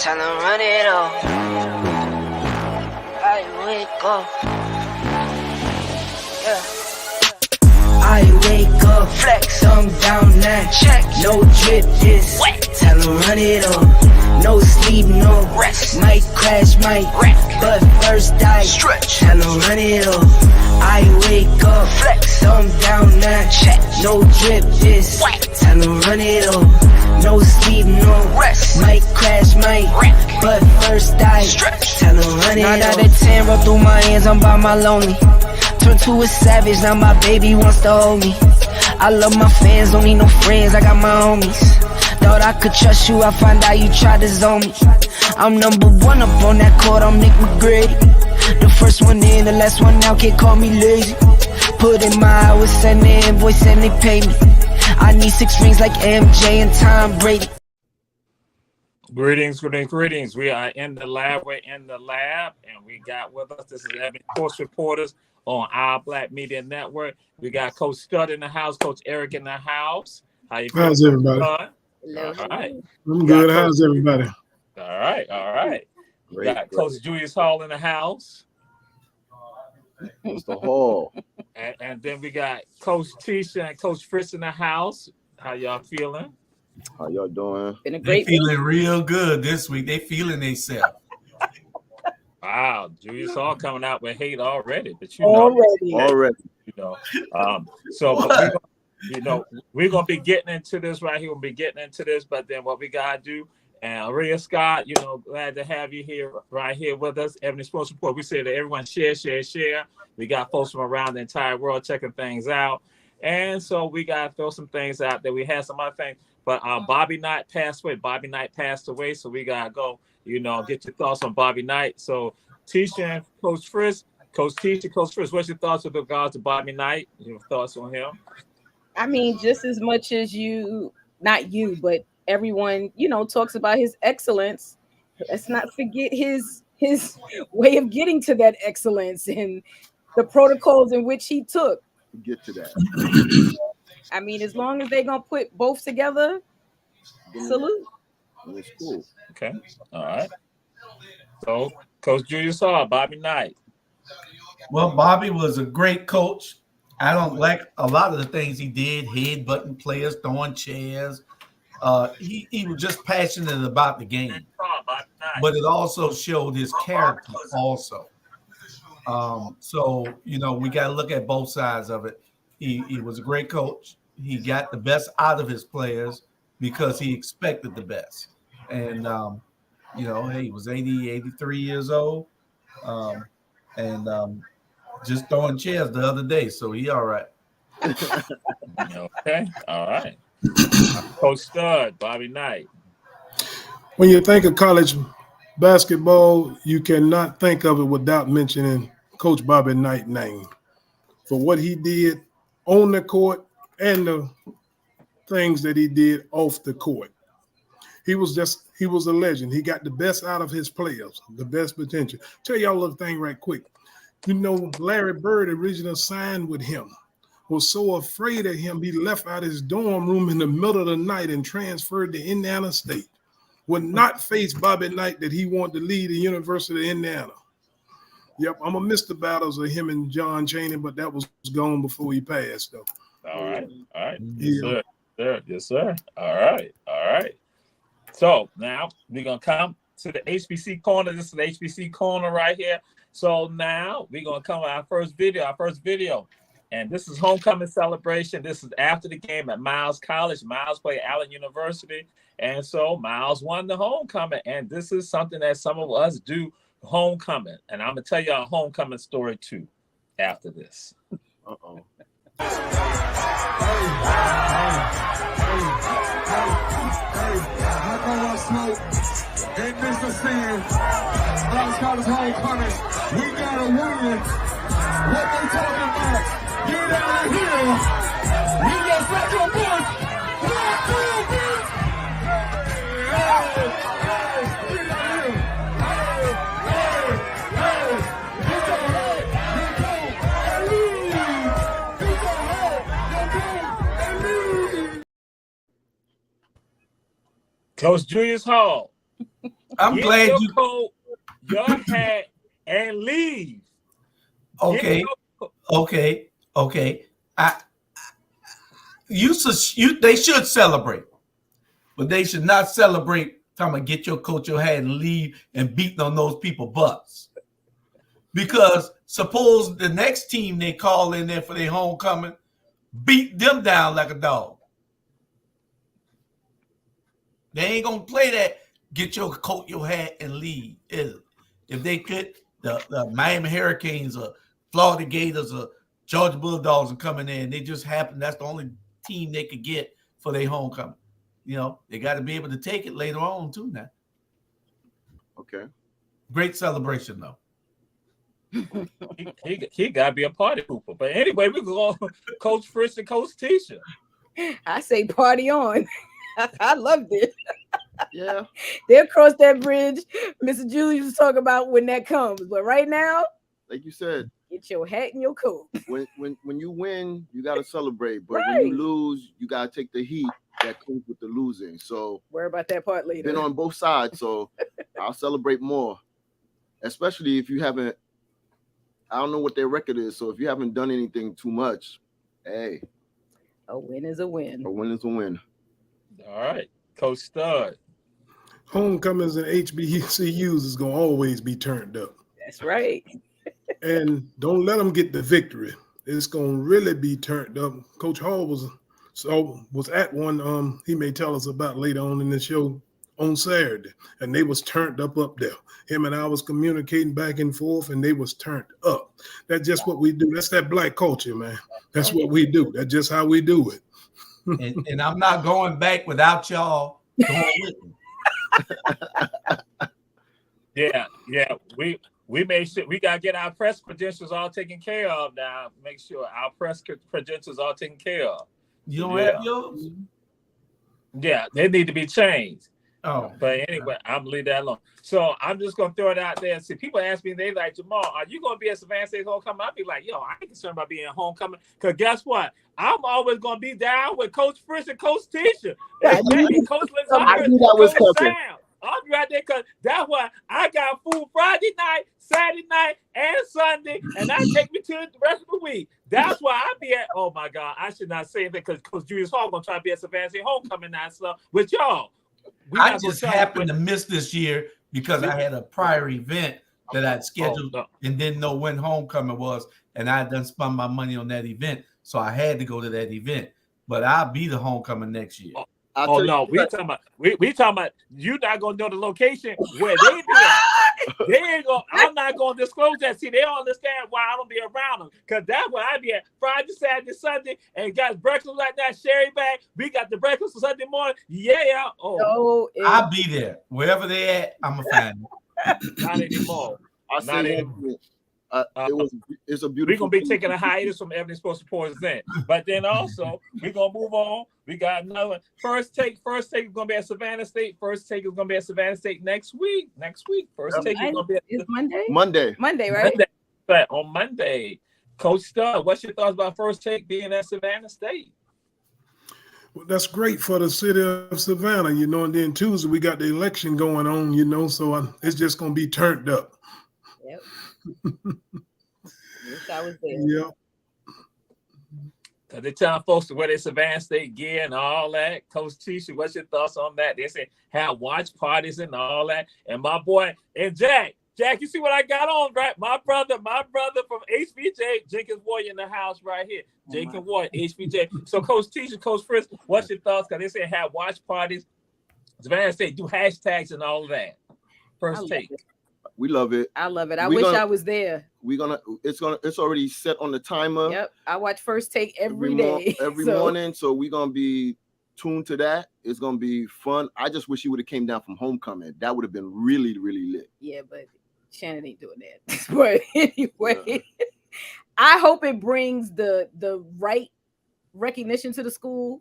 Time to run it all. I wake up. Yeah. I wake up, flex, thumb down now. Check, no drip, this wet. Time to run it all. No sleep, no rest. Might crash, might wreck, but first I stretch. Time to run it all. I wake up, flex, thumb down now. Check, no drip, this wet. Time to run it all. No sleep, no rest. Might crash, might wreck, but first I stretch. Time to run it all. 9 out of 10 roll through my hands, I'm by my lonely. Turned to a savage, now my baby wants to hold me. I love my fans, don't need no friends, I got my homies. Thought I could trust you, I find out you tried to zone me. I'm number one up on that court, I'm Nick McGrady. The first one in, the last one out, can't call me lazy. Put in my hours, send the invoice and they pay me. I need 6 rings like MJ and Tom Brady. Greetings. We are in the lab. We're in the lab, and we got with us, this is Ebony Sports Reporters on our Black Media Network. We got Coach Stud in the house, Coach Eric in the house. How you feeling? How's everybody? All right. I'm good. How's everybody? All right. We got Coach Julius Hall in the house. Mr. Hall. And then we got Coach Tisha and Coach Fritz in the house. How y'all feeling? How y'all doing? Been a great week. Feeling real good this week. They feeling themselves. Wow, Julius Hall coming out with hate already, but already. So we're gonna be getting into this right here. We'll be getting into this, but then what we gotta do. And Rhea Scott, glad to have you here, right here with us. Ebony Sports Report. We say that everyone share. We got folks from around the entire world checking things out. And so we got to throw some things out there. We had some other things. But Bobby Knight passed away. So we got to go, get your thoughts on Bobby Knight. So Tisha and Coach Fritz. Coach Tisha, Coach Fritz, what's your thoughts with regards to Bobby Knight? Your thoughts on him? I mean, just as much as not you, but everyone, talks about his excellence. Let's not forget his way of getting to that excellence and the protocols in which he took. Get to that. I mean, as long as they're going to put both together, salute. That's cool. Okay. All right. So, Coach Julius Hall, Bobby Knight. Well, Bobby was a great coach. I don't like a lot of the things he did, headbutting players, throwing chairs. He was just passionate about the game, but it also showed his character also. So, we got to look at both sides of it. He was a great coach. He got the best out of his players because he expected the best. And, he was 83 years old and just throwing chairs the other day. So he all right. Okay. All right. Coach Stud, Bobby Knight. When you think of college basketball, you cannot think of it without mentioning Coach Bobby Knight's name for what he did on the court and the things that he did off the court. He was a legend. He got the best out of his players, the best potential. Tell y'all a little thing right quick. Larry Bird originally signed with him. Was so afraid of him, he left out his dorm room in the middle of the night and transferred to Indiana State. Would not face Bobby Knight that he wanted to lead the University of Indiana. Yep, I'm going to miss the battles of him and John Chaney, but that was gone before he passed, though. All right. Yes, sir. All right. So now we're going to come to the HBC corner. This is the HBC corner right here. So now we're going to come with our first video. And this is homecoming celebration. This is after the game at Miles College. Miles played Allen University. And so Miles won the homecoming. And this is something that some of us do homecoming, and I'm gonna tell you a homecoming story too after this. Uh-oh. Ain't Mr. Sin, Dallas College homecoming. We gotta win. What they talking about? Get out of here. We just let your boys. Coach Julius Hall. I'm Get glad your you. coat, your hat, and leave. Okay, Get your- okay, okay. They should celebrate, but they should not celebrate. Talking about get your coat, your hat, and leave, and beating on those people butts. Because suppose the next team they call in there for their homecoming beat them down like a dog. They ain't gonna play that. Get your coat, your hat, and leave. Is it? If they could, the Miami Hurricanes or Florida Gators or Georgia Bulldogs are coming in. They just happen. That's the only team they could get for their homecoming. You know, they got to be able to take it later on too. Now, Okay. great celebration though. he got to be a party pooper. But anyway, we go on Coach Fritz and Coach Tisha. I say party on. I loved it. Yeah. They'll cross that bridge. Mr. Julius was talking about when that comes. But right now, Like you said, get your hat and your coat. when you win, you gotta celebrate. But Right. when you lose, you gotta take the heat that comes with the losing. So Worry about that part later. been on both sides, so I'll celebrate more. Especially if you haven't, I don't know what their record is. So if you haven't done anything too much, hey, A win is a win. a win is a win. All right, Coach Stud. Homecomings and HBCUs is gonna always be turned up, That's right. and don't let them get the victory. It's gonna really be turned up. Coach Hall was at one. He may tell us about later on in the show on Saturday, and they was turned up there. Him and I was communicating back and forth, and they was turned up. That's just what we do. That's that black culture, man. That's what we do. That's just how we do it. And I'm not going back without y'all going with me. Yeah. We made sure we gotta get our press credentials all taken care of now. Make sure our press credentials all taken care of. You don't Yeah. have yours? Yeah, they need to be changed. Oh, But anyway, I'm gonna leave that alone. So I'm just gonna throw it out there. See, people ask me, they like, Jamal, are you gonna be at Savannah State homecoming? I'll be like, yo, I ain't concerned about being at homecoming. Cause guess what? I'm always gonna be down with Coach Fritz and Coach Tisha. I knew that was coming. I'll be right there because that's why I got food Friday night, Saturday night, and Sunday, and that take me to the rest of the week. That's why I be at. Oh my God, I should not say anything because Coach Julius Hall gonna try to be at Savannah State homecoming now stuff with y'all. I just happened to miss this year because I had a prior event that I'd scheduled and didn't know when homecoming was, and I done spent my money on that event, so I had to go to that event. But I'll be the homecoming next year. Oh no, we talking about you not gonna know the location where they be at. They ain't gonna. I'm not gonna disclose that. See, they don't understand why I don't be around them because that's where I be at Friday, Saturday, Sunday, and got breakfast like that. Sherry bag. We got the breakfast Sunday morning. Yeah. So I'll be there wherever they at. I'm a fan. Not anymore. Not anymore. It's a beautiful. We're gonna be taking a hiatus from Ebony Sports Reporters then, but then also we're gonna move on. We got another one. First take is gonna be at Savannah State. First take is gonna be at Savannah State next week. First take is gonna be is Monday. Monday, right? But on Monday, Coach Stud, what's your thoughts about first take being at Savannah State? Well, that's great for the city of Savannah, and then Tuesday we got the election going on, so it's just gonna be turned up. Yep. Wish I was there. Yeah. Cause they telling folks to wear their Savannah State gear and all that. Coach Tisha, what's your thoughts on that? They say have watch parties and all that. And my boy and Jack, you see what I got on, right? My brother from HBJ, Jenkins Warrior in the house right here. Jenkins Warrior, HBJ. So Coach Tisha, Coach Fritz, what's your thoughts? Cause they say have watch parties. Savannah State do hashtags and all of that. First take. We love it. I love it. I wish I was there. It's already set on the timer. Yep. I watch First Take every day. Every morning. So we're going to be tuned to that. It's going to be fun. I just wish he would have came down from homecoming. That would have been really, really lit. Yeah, but Shannon ain't doing that. But anyway, I hope it brings the right recognition to the school.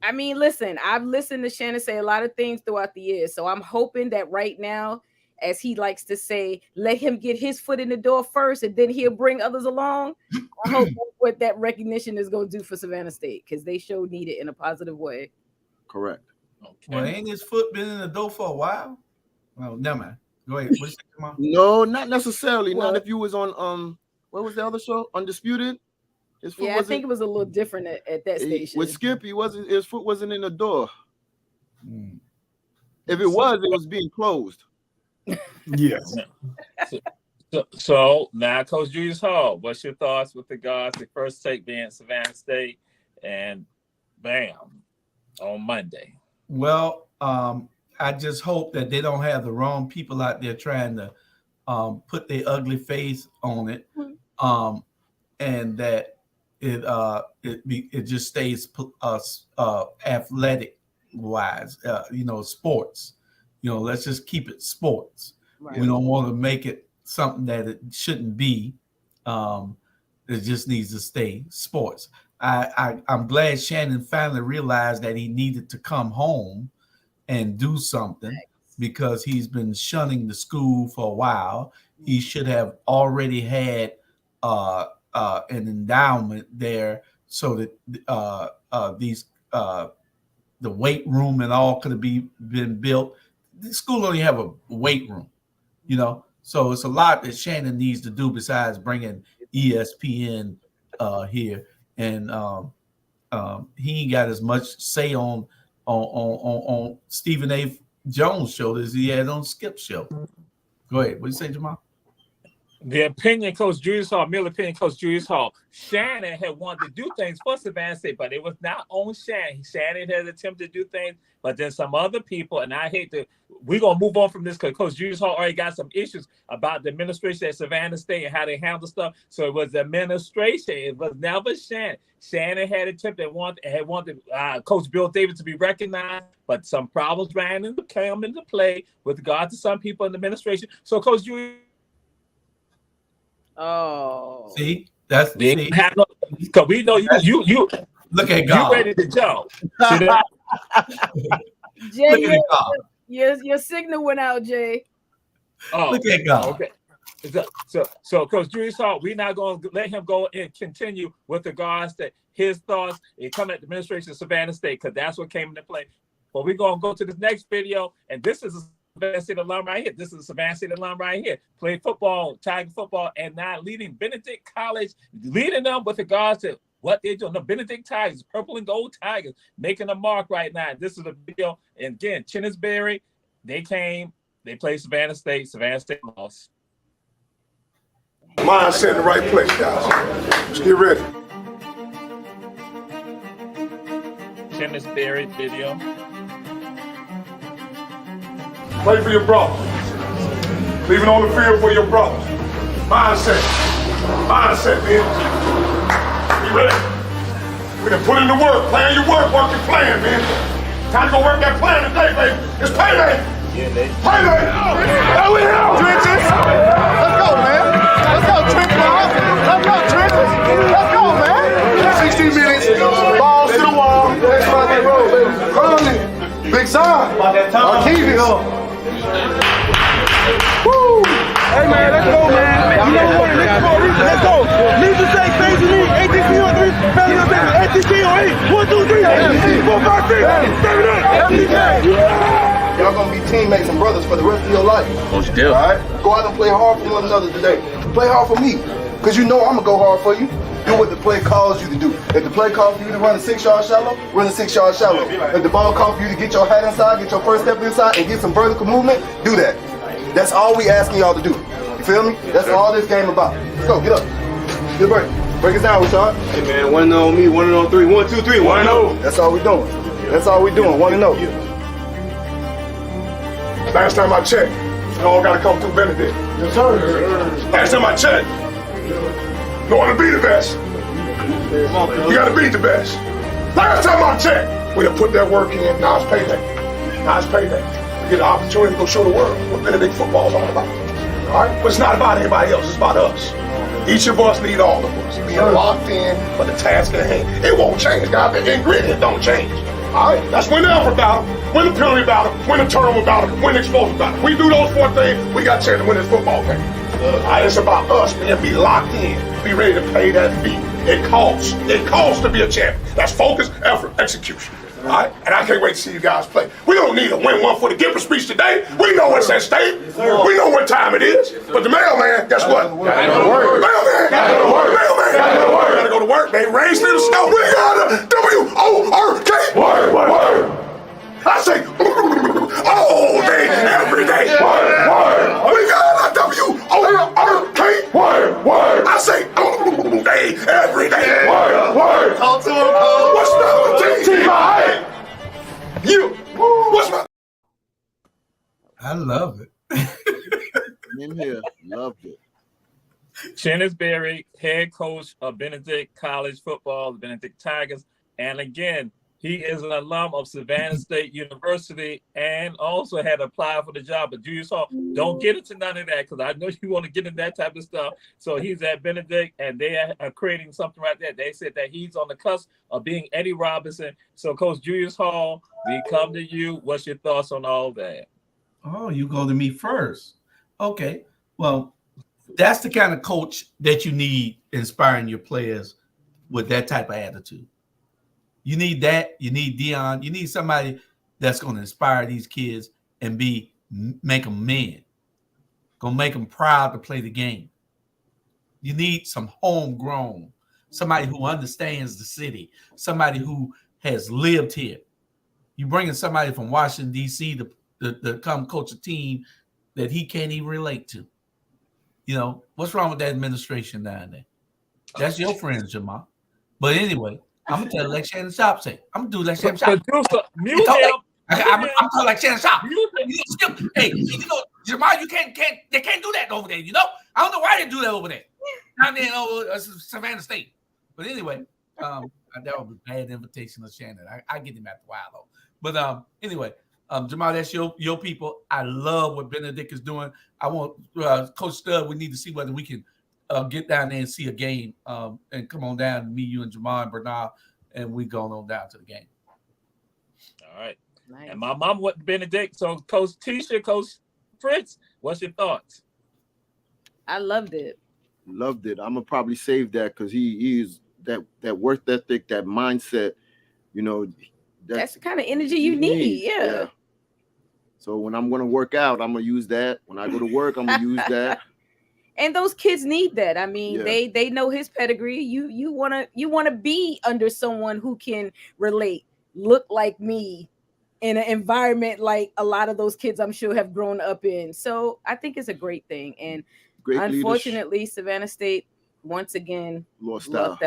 I mean, listen, I've listened to Shannon say a lot of things throughout the years. So I'm hoping that right now, as he likes to say, let him get his foot in the door first and then he'll bring others along. I hope that's what that recognition is going to do for Savannah State, because they sure need it in a positive way. Correct. Okay. Well, ain't his foot been in the door for a while? Well, never mind. Go ahead. What you say, Jamal? No, not necessarily. Not if you was on what was the other show? Undisputed. I think it was a little different at that station. With Skip, his foot wasn't in the door. If it was being closed. Yes. So now, Coach Julius Hall, what's your thoughts with regards to First Take being Savannah State and bam on Monday? Well, I just hope that they don't have the wrong people out there trying to put their ugly face on it, and that it just stays athletic wise, sports. Let's just keep it sports. Right. We don't want to make it something that it shouldn't be. It just needs to stay sports. I'm glad Shannon finally realized that he needed to come home and do something, because he's been shunning the school for a while. He should have already had an endowment there, so that the weight room and all could have been built. The school only have a weight room, so it's a lot that Shannon needs to do besides bringing ESPN here, and he ain't got as much say on Stephen A. Jones' show as he had on Skip's show. Go ahead. What do you say, Jamal? The opinion, Coach Julius Hall, Miller opinion, Coach Julius Hall. Shannon had wanted to do things for Savannah State, but it was not on Shannon. Shannon had attempted to do things, but then some other people, and we're going to move on from this because Coach Julius Hall already got some issues about the administration at Savannah State and how they handle stuff. So it was the administration. It was never Shannon. Shannon had attempted had wanted Coach Bill Davis to be recognized, but some problems came into play with regard to some people in the administration. So Coach Julius. Oh, see, that's because we know you look at God. You ready to jump? Jay, your signal went out, Jay. Oh, look at God. Okay. So Coach Julius Hall, we're not going to let him go and continue with regards to his thoughts and come at the administration of Savannah State, because that's what came into play. But we're going to go to this next video, and this is a Savannah State alum right here. This is a Savannah State alum right here. Played football, Tiger football, and now leading Benedict College, leading them with regards to what they're doing. The Benedict Tigers, purple and gold Tigers, making a mark right now. This is a video. And again, Chinnisberry, they played Savannah State lost. Mindset in the right place, guys. Let's get ready. Chinnisberry video. Play for your brothers. Leaving on the field for your brothers. Mindset. Mindset, man. You ready? We done put in the work. Plan your work your plan, man. Time to go work that plan today, baby. It's payday. Payday. There we go. Trenches. Let's go, man. Let's go, Trenches. Let's go, Trenches. Let's go, man. 60 minutes. Balls to the wall. Let's rock and roll, baby. Curly. Big sign. Archives. Woo! Hey man, let's go, man. You know what? Let's go. Need to say things you need. ATC on 3. ATC on 8. 1, 2, 3. ATC 4, 5, 6. 7, 8. Y'all gonna be teammates and brothers for the rest of your life. Most definitely. All right? Go out and play hard for one another today. Play hard for me, because you know I'm gonna go hard for you. Do what the play calls you to do. If the play calls for you to run a 6-yard shallow, run a 6-yard shallow. If the ball calls for you to get your hat inside, get your first step inside, and get some vertical movement, do that. That's all we asking y'all to do. You feel me? That's all this game about. Let's go, get up. Get a break. Break it down, Rashad. Hey man, 1-0 on me, 1-0 on 3. 1, 2, 3, 1-0. That's all we doing. That's all we doing, 1-0. Last time I checked, It all got to come through Benedict. Yes, sir. Last time I checked, in order to be the best, you got to beat the best. Last time I checked, we done put that work in. Now it's payday. Now it's payday. We get the opportunity to go show the world what Benedict football is all about. All right? But it's not about anybody else. It's about us. Each of us need all of us. Being locked in for the task at hand. It won't change, guys. The ingredient don't change. All right? That's win the effort battle, win the penalty battle, win the turnover battle, win the explosive battle. We do those 4 things, we got a chance to win this football game. All right? It's about us, man. Be locked in. Be ready to pay that fee. It costs. It costs to be a champion. That's focus, effort, execution. All right? And I can't wait to see you guys play. We don't need a win one for the Gipper speech today. We know what's at stake. We know what time it is. But the mailman, guess what? Gotta go to work. Mailman, gotta go to work. Mailman, gotta go to work. Gotta go to work. They raised in the snow. We got a W-O-R-K. Word. I say, all day, every day. Word. We got a W-O-R-K. Word. I say, all day, every day. Word. Talk to him. What's the team? You. What's my? I love it. In here, loved it. Chennis Berry, head coach of Benedict College football, the Benedict Tigers. And again, he is an alum of Savannah State University and also had applied for the job. But Julius Hall, don't get into none of that because I know you want to get into that type of stuff. So he's at Benedict and they are creating something right there. They said that he's on the cusp of being Eddie Robinson. So Coach Julius Hall, we come to you. What's your thoughts on all that? Oh, you go to me first. Okay. Well, that's the kind of coach that you need inspiring your players with that type of attitude. You need that. You need Dion. You need somebody that's going to inspire these kids and make them men. Going to make them proud to play the game. You need some homegrown, somebody who understands the city, somebody who has lived here. You bringing somebody from Washington, D.C. to come coach a team that he can't even relate to. You know, what's wrong with that administration down there? That's your friends, Jamal. But anyway, I'm going to tell you like Shannon Sharp say. I'm going to do like Shannon Sharp. Mute him. I'm talking like Shannon Sharp. Hey, you know, Jamal, they can't do that over there, you know? I don't know why they do that over there. Down there in Savannah State. But anyway, that was a bad invitation of Shannon. I get him after a while, though. But anyway, Jamal, that's your people. I love what Benedict is doing. I want Coach Stud, we need to see whether we can get down there and see a game and come on down, me, you, and Jamal and Bernard, and we going on down to the game. All right. Nice. And my mom went to Benedict. So Coach Tisha, Coach Fritz, what's your thoughts? I loved it. Loved it. I'm gonna probably save that because he is that work ethic, that mindset. You know, that's the kind of energy you need. Yeah. So when I'm gonna work out, I'm gonna use that. When I go to work, I'm gonna use that. And those kids need that. I mean, they know his pedigree. You wanna be under someone who can relate, look like me, in an environment like a lot of those kids I'm sure have grown up in. So I think it's a great thing. And great unfortunately, Savannah State once again lost out.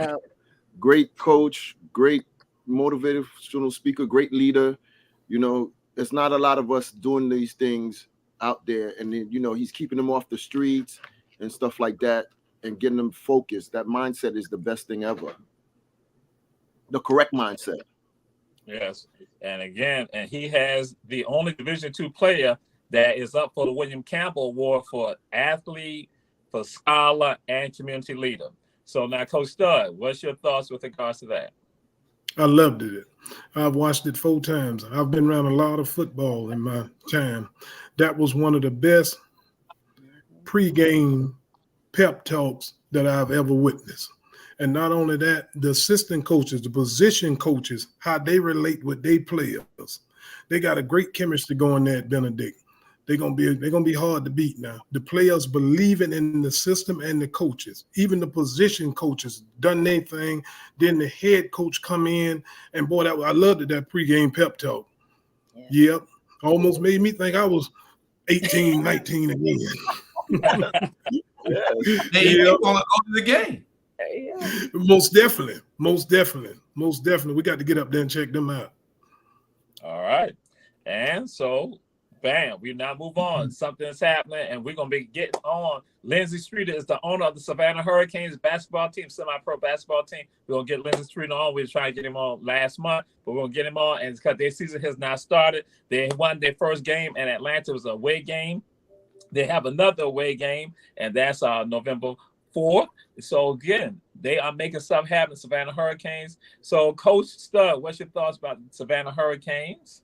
Great coach, great motivational speaker, great leader. You know, there's not a lot of us doing these things out there. And then, you know, he's keeping them off the streets and stuff like that and getting them focused. That mindset is the best thing ever. The correct mindset. Yes. And again, and he has the only Division II player that is up for the William Campbell Award for athlete, for scholar, and community leader. So now, Coach Stud, what's your thoughts with regards to that? I loved it. I've watched it 4 times. I've been around a lot of football in my time. That was one of the best pregame pep talks that I've ever witnessed. And not only that, the assistant coaches, the position coaches, how they relate with their players. They got a great chemistry going there at Benedict. They're gonna be hard to beat now. The players believing in the system and the coaches, even the position coaches done their thing. Then the head coach come in, and boy, I loved it, that pregame pep talk. Yeah. Yep, almost made me think I was 18, 19 again. They want to go to the game. Most definitely. We got to get up there and check them out. All right. And so Bam, we now move on. Something's happening, and we're gonna be getting on. Lindsey Streeter is the owner of the Savannah Hurricanes basketball team, semi-pro basketball team. We're gonna get Lindsey Streeter on. We were trying to get him on last month, but we're gonna get him on, and because their season has now started. They won their first game in Atlanta. It was an away game. They have another away game, and that's November 4th. So again, they are making stuff happen, Savannah Hurricanes. So Coach Stud, what's your thoughts about the Savannah Hurricanes?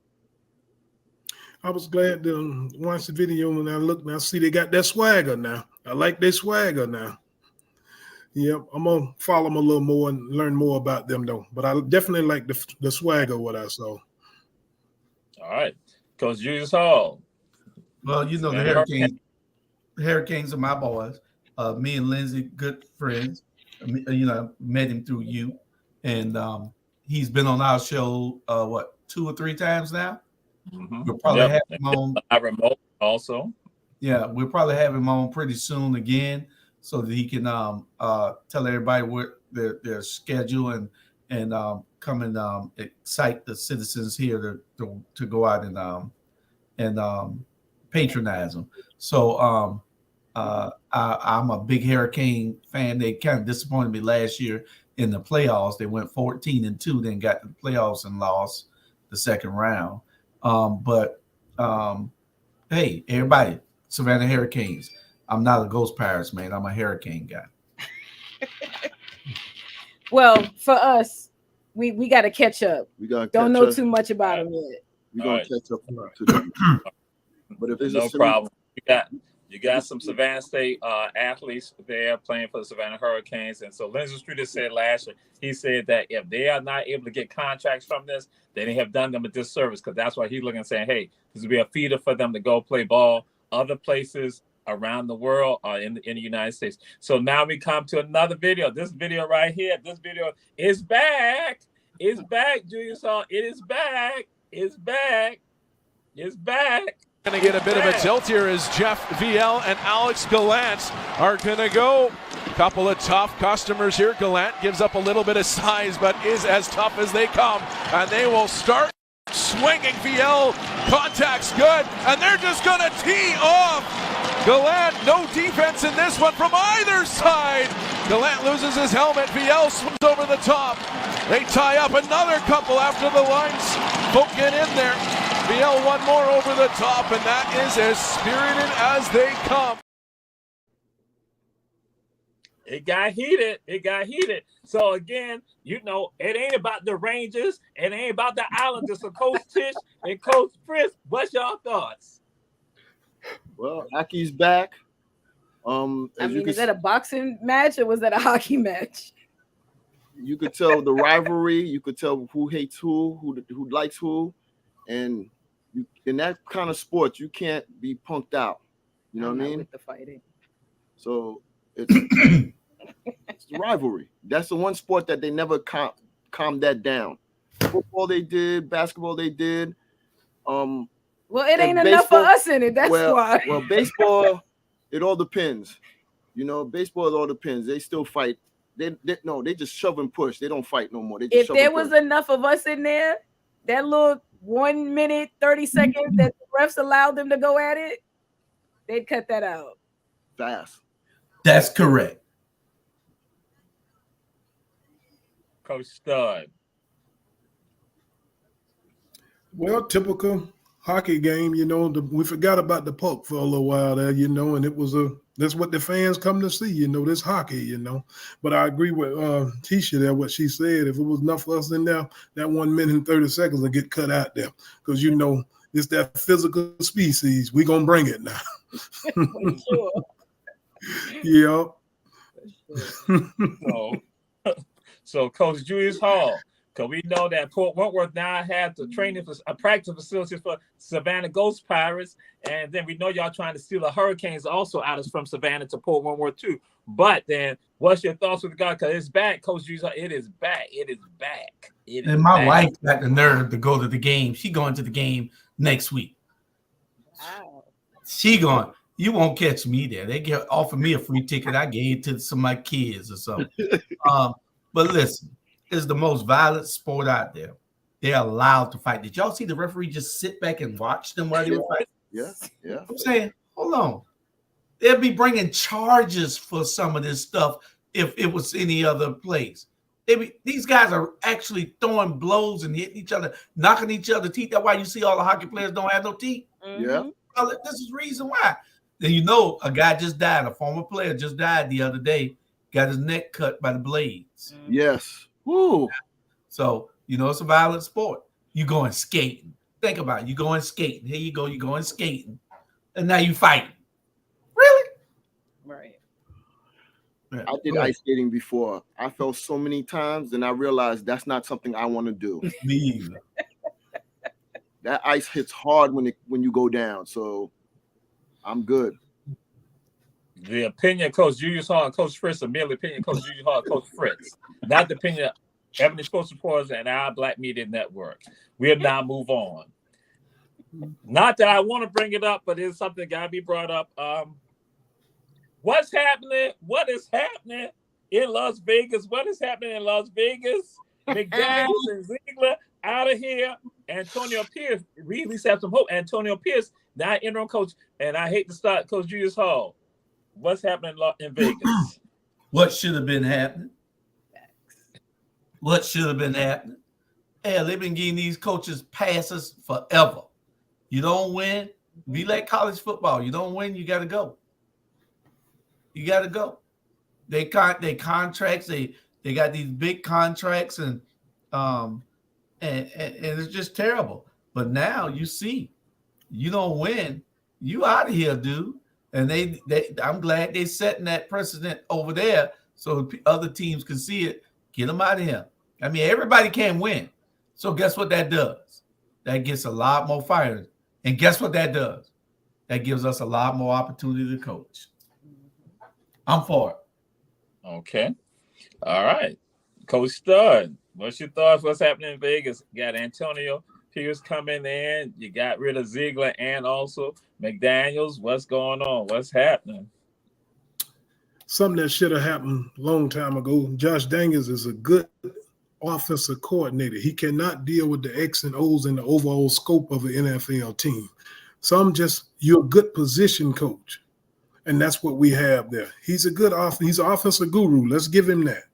I was glad to watch the video when I looked and I see they got that swagger now. I like their swagger now. Yep, I'm going to follow them a little more and learn more about them, though. But I definitely like the swagger, what I saw. All right. Coach Julius Hall. Well, you know, the Hurricanes are my boys. Me and Lindsey, good friends. You know, met him through you. And he's been on our show, 2 or 3 times now? Mm-hmm. We'll probably have him on. I remote also. Yeah, we'll probably have him on pretty soon again, so that he can tell everybody what their schedule and come and excite the citizens here to go out and patronize them. So I'm a big Hurricane fan. They kind of disappointed me last year in the playoffs. They went 14-2, then got to the playoffs and lost the second round. Hey, everybody, Savannah Hurricanes. I'm not a Ghost Pirates, man. I'm a Hurricane guy. Well, for us, we got to catch up. We got don't know too much about them yet. We're gonna catch up to them. But if there's no problem, you got some Savannah State athletes there playing for the Savannah Hurricanes. And so Lindsey Streeter said last year, he said that if they are not able to get contracts from this, then they have done them a disservice, because that's why he's looking and saying, hey, this will be a feeder for them to go play ball other places around the world or in the United States. So now we come to another video. This video right here, this video is back. It's back, Julius Hall. It is back. It's back. It's back. Going to get a bit of a tilt here as Jeff VL and Alex Gallant are going to go. Couple of tough customers here. Gallant gives up a little bit of size, but is as tough as they come. And they will start swinging. VL contact's good, and they're just going to tee off. Gallant, no defense in this one from either side. Gallant loses his helmet. VL swims over the top. They tie up another couple after the lines. Folk get in there. VL one more over the top, and that is as spirited as they come. It got heated. It got heated. So again, you know, it ain't about the Rangers. It ain't about the Islanders. So Coach Tish and Coach Chris, what's your thoughts? Well, Aki's back. Is that a boxing match or was that a hockey match? You could tell the rivalry. You could tell who hates who likes who, and in that kind of sport, you can't be punked out. You know what I mean? With the fighting. So it's the rivalry. That's the one sport that they never calm that down. Football they did, basketball they did. Well, it ain't enough for us in it. That's why. Well, baseball, it all depends. You know, baseball, it all depends. They still fight. They just shove and push. They don't fight no more. They just if there was enough of us in there, that little 1 minute 30 seconds that the refs allowed them to go at it, they'd cut that out fast. That's correct. Coach Stud. Well, typical hockey game, you know, we forgot about the puck for a little while there, you know, and that's what the fans come to see, you know, this hockey, you know. But I agree with Tisha there, what she said. If it was enough of us in there, that 1 minute and 30 seconds would get cut out there, because, you know, it's that physical species. We're going to bring it now. for sure. Yeah. So Coach Julius Hall, because we know that Port Wentworth now has the training for practice facilities for Savannah Ghost Pirates, and then we know y'all trying to steal the Hurricanes also out of from Savannah to Port Wentworth too. But then, what's your thoughts with the guy? Because it's back, Coach Julius Hall. It is back. It is back. And my wife got the nerve to go to the game. She going to the game next week. Wow. She going. You won't catch me there. They offer me a free ticket. I gave it to some of my kids or something. But listen, it's the most violent sport out there. They're allowed to fight. Did y'all see the referee just sit back and watch them while they were fighting? Yeah. I'm saying, hold on. They'll be bringing charges for some of this stuff if it was any other place. These guys are actually throwing blows and hitting each other, knocking each other teeth. That's why you see all the hockey players don't have no teeth. Yeah. Well, this is the reason why. Then a guy just died. A former player just died the other day. Got his neck cut by the blades. Yes. Woo. So, it's a violent sport. You going skating. Think about it. You going skating. Here you go. You going skating. And now you fighting. Really? Right. Yeah. I did ice skating before. I fell so many times, and I realized that's not something I want to do. Me either. That ice hits hard when you go down. So I'm good. The opinion of Coach Julius Hall and Coach Fritz, the merely opinion of Coach Julius Hall and Coach Fritz, not the opinion of Ebony Sports Reporters and our Black Media Network. We'll now move on. Not that I want to bring it up, but it's something that got to be brought up. What's happening? What is happening in Las Vegas? What is happening in Las Vegas? McDaniels and Ziegler out of here. Antonio Pierce, we at least have some hope. Antonio Pierce, now interim coach, and I hate to start Coach Julius Hall. What's happening in Vegas? What should have been happening? What should have been happening? Hell, they've been giving these coaches passes forever. You don't win, be like college football. You don't win, you got to go. You got to go. They contracts. They got these big contracts, and it's just terrible. But now you see, you don't win, you out of here, dude. And I'm glad they're setting that precedent over there so other teams can see it. Get them out of here. I mean, everybody can't win. So guess what that does? That gets a lot more fires. And guess what that does? That gives us a lot more opportunity to coach. I'm for it. Okay. All right. Coach Stud, what's your thoughts? What's happening in Vegas? You got Antonio Pierce coming in. You got rid of Ziegler and also McDaniels. What's going on? What's happening? Something that should have happened a long time ago. Josh Daniels is a good offensive coordinator. He cannot deal with the X and O's and the overall scope of an NFL team. So you're a good position coach. And that's what we have there. He's he's an offensive guru. Let's give him that.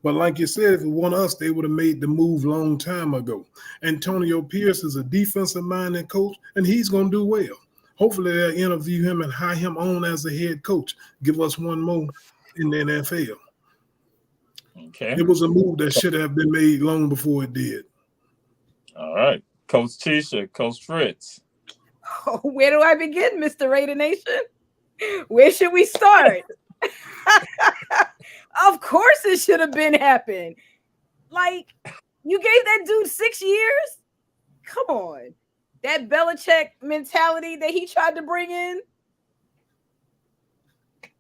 But like you said, if it were us, they would have made the move long time ago. Antonio Pierce is a defensive-minded coach, and he's going to do well. Hopefully they'll interview him and hire him on as a head coach. Give us one more in the NFL. Okay. It was a move that should have been made long before it did. All right. Coach Tisha, Coach Fritz. Oh, where do I begin, Mr. Raider Nation? Where should we start? Of course it should have been happened. Like, you gave that dude 6 years? Come on. That Belichick mentality that he tried to bring in.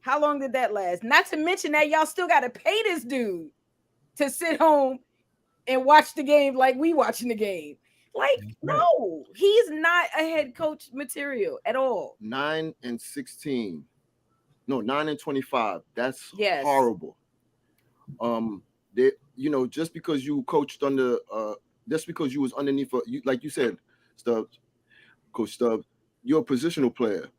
How long did that last? Not to mention that y'all still got to pay this dude to sit home and watch the game like we watching the game. Like, no, he's not a head coach material at all. 9-16. No, 9-25. That's horrible. Just because you coached under, just because you was underneath, like you said, Coach Stubbs, you're a positional player,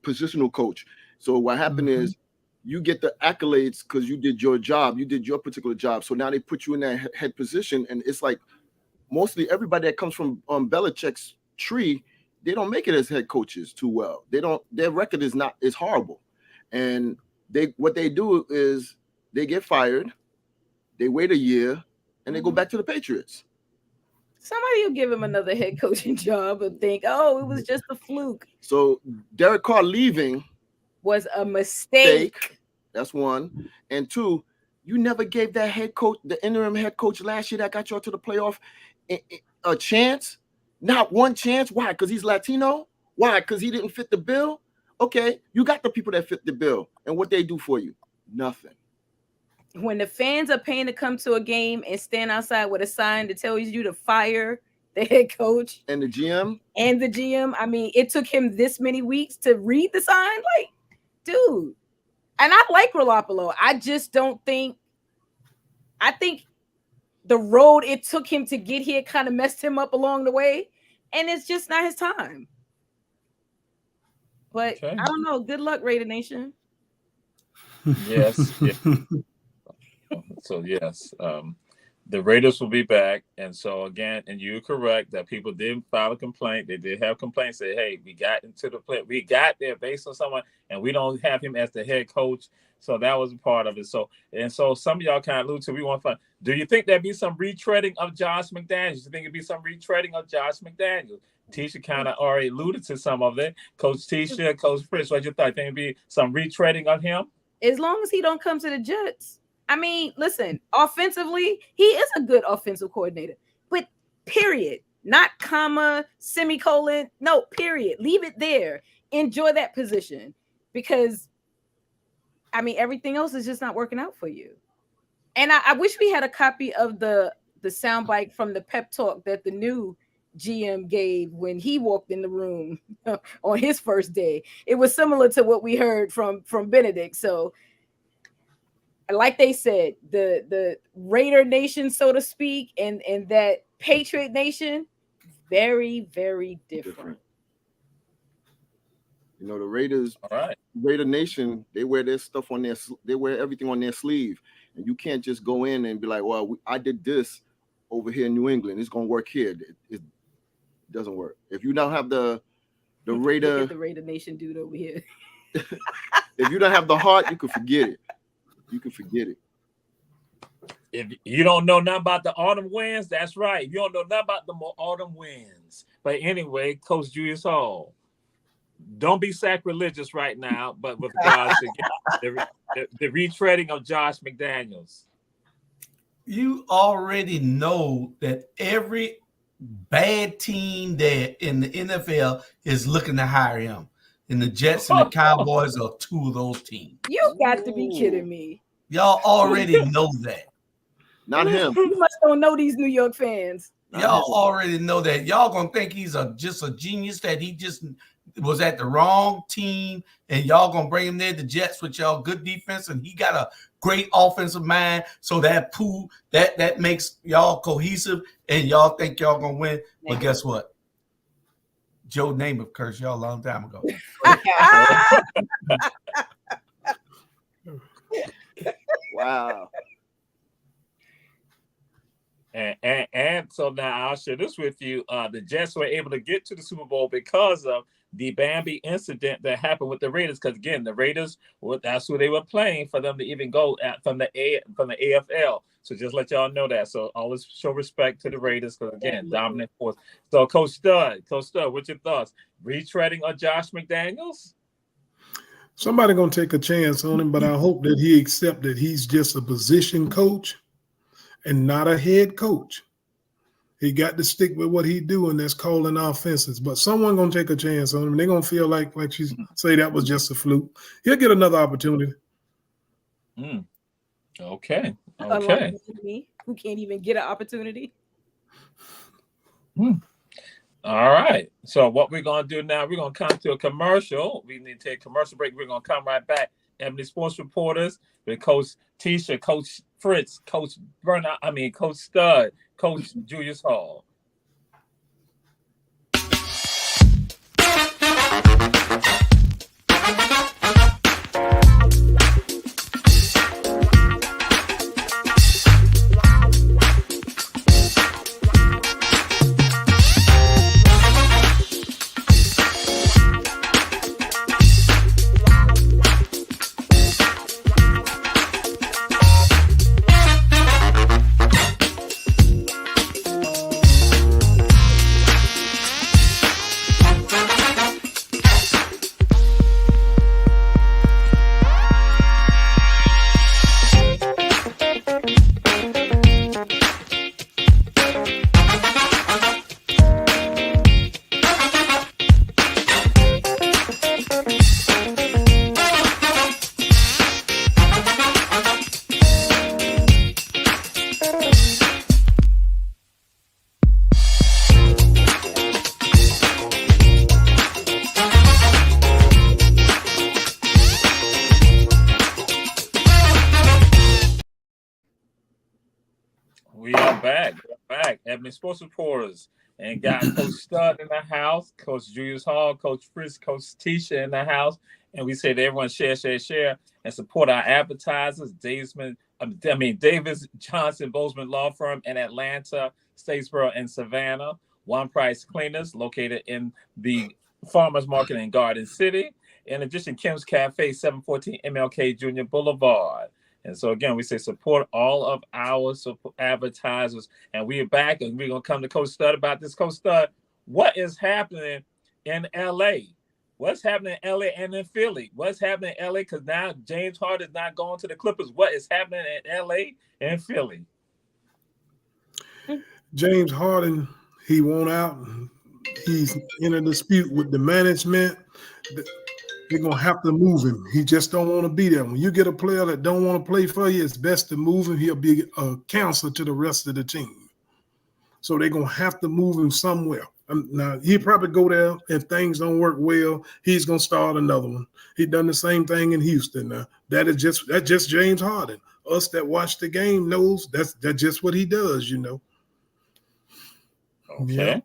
positional coach. So what happened is you get the accolades because you did your job, you did your particular job. So now they put you in that head position, and it's like mostly everybody that comes from Belichick's tree, they don't make it as head coaches too well. Their record is horrible. And what they do is they get fired, they wait a year, and they go back to the Patriots. Somebody will give him another head coaching job and think, oh, it was just a fluke. So Derek Carr leaving was a mistake. That's one. And two, you never gave that head coach, the interim head coach last year that got y'all to the playoff, a chance. Not one chance. Why? Because he's Latino? Why? Because he didn't fit the bill? Okay, you got the people that fit the bill. And what they do for you? Nothing. When the fans are paying to come to a game and stand outside with a sign that tells you to fire the head coach and the GM, I mean, it took him this many weeks to read the sign. Like, dude. And I like Garoppolo. I just don't think. I think the road it took him to get here kind of messed him up along the way, and it's just not his time. But Okay. I don't know. Good luck, Raider Nation. Yes. Yeah. So yes, the Raiders will be back, and so again, and you're correct that people did file a complaint. They did have complaints. Say, hey, we got into the play, we got there based on someone, and we don't have him as the head coach. So that was a part of it. So some of y'all kind of allude to. We want fun. Do you think there'd be some retreading of Josh McDaniels? You think it'd be some retreading of Josh McDaniels? Tisha kind of already alluded to some of it. Coach Tisha, Coach Fritz, what you thought? Think it'd be some retreading of him? As long as he don't come to the Jets. I mean, listen, offensively, he is a good offensive coordinator. But period. Not comma, semicolon. No, period. Leave it there. Enjoy that position. Because, I mean, everything else is just not working out for you. And I wish we had a copy of the soundbite from the pep talk that the new GM gave when he walked in the room on his first day. It was similar to what we heard from Benedict. So, like they said, the Raider Nation, so to speak, and that Patriot Nation, very, very different. You know, the Raiders, All right. Raider Nation, they wear their stuff on they wear everything on their sleeve, and you can't just go in and be like, well, I did this over here in New England, it's gonna work here. It doesn't work if you don't have the Raider. Look at the Raider Nation dude over here. If you don't have the heart, you can forget it. You can forget it. If you don't know nothing about the autumn winds, that's right. You don't know nothing about the autumn winds. But anyway, Coach Julius Hall, don't be sacrilegious right now, but with regards to the retreading of Josh McDaniels. You already know that every bad team there in the NFL is looking to hire him. And the Jets and the Cowboys are two of those teams. You got to be kidding me. Y'all already know that. Not him. You must don't know these New York fans. Y'all already know that. Y'all gonna think he's just a genius, that he just was at the wrong team, and y'all gonna bring him there, the Jets, with y'all good defense, and he got a great offensive mind. So that that makes y'all cohesive, and y'all think y'all gonna win. But guess what? Joe Namath cursed y'all a long time ago. Wow. And so now I'll share this with you. The Jets were able to get to the Super Bowl because of the Bambi incident that happened with the Raiders. Because again, the Raiders, that's who they were playing for them to even go from the AFL. So just let y'all know that. So always show respect to the Raiders, because again, dominant force. So Coach Stud, what's your thoughts? Retreading of Josh McDaniels? Somebody gonna take a chance on him, but I hope that he accept that he's just a position coach and not a head coach. He got to stick with what he doing, that's calling offenses. But someone gonna take a chance on him. They're gonna feel like she say that was just a fluke. He'll get another opportunity. Okay. Unlike me, who can't even get an opportunity. All right. So what we're gonna do now, we're gonna come to a commercial. We need to take a commercial break. We're gonna come right back. Ebony Sports Reporters with Coach Tisha, Coach Fritz, Coach Coach Stud, Coach Julius Hall. We are back. Ebony Sports Reporters. And got Coach Stud in the house, Coach Julius Hall, Coach Fritz, Coach Tisha in the house. And we say to everyone, share, and support our advertisers, Davis Johnson Bozeman Law Firm in Atlanta, Statesboro, and Savannah. One Price Cleaners, located in the Farmers Market in Garden City. In addition, Kim's Cafe, 714 MLK Junior Boulevard. And so, again, we say support all of our advertisers. And we are back, and we're going to come to Coach Stud about this. Coach Stud, what is happening in L.A.? What's happening in L.A. and in Philly? What's happening in L.A.? Because now James Harden is not going to the Clippers. What is happening in L.A. and Philly? James Harden, he won't out. He's in a dispute with the management. They're going to have to move him. He just don't want to be there. When you get a player that don't want to play for you, it's best to move him. He'll be a counselor to the rest of the team. So they're going to have to move him somewhere. Now, he'll probably go there. If things don't work well, he's going to start another one. He done the same thing in Houston. Now, that's just James Harden. Us that watch the game knows that's just what he does, you know. Okay. Yeah.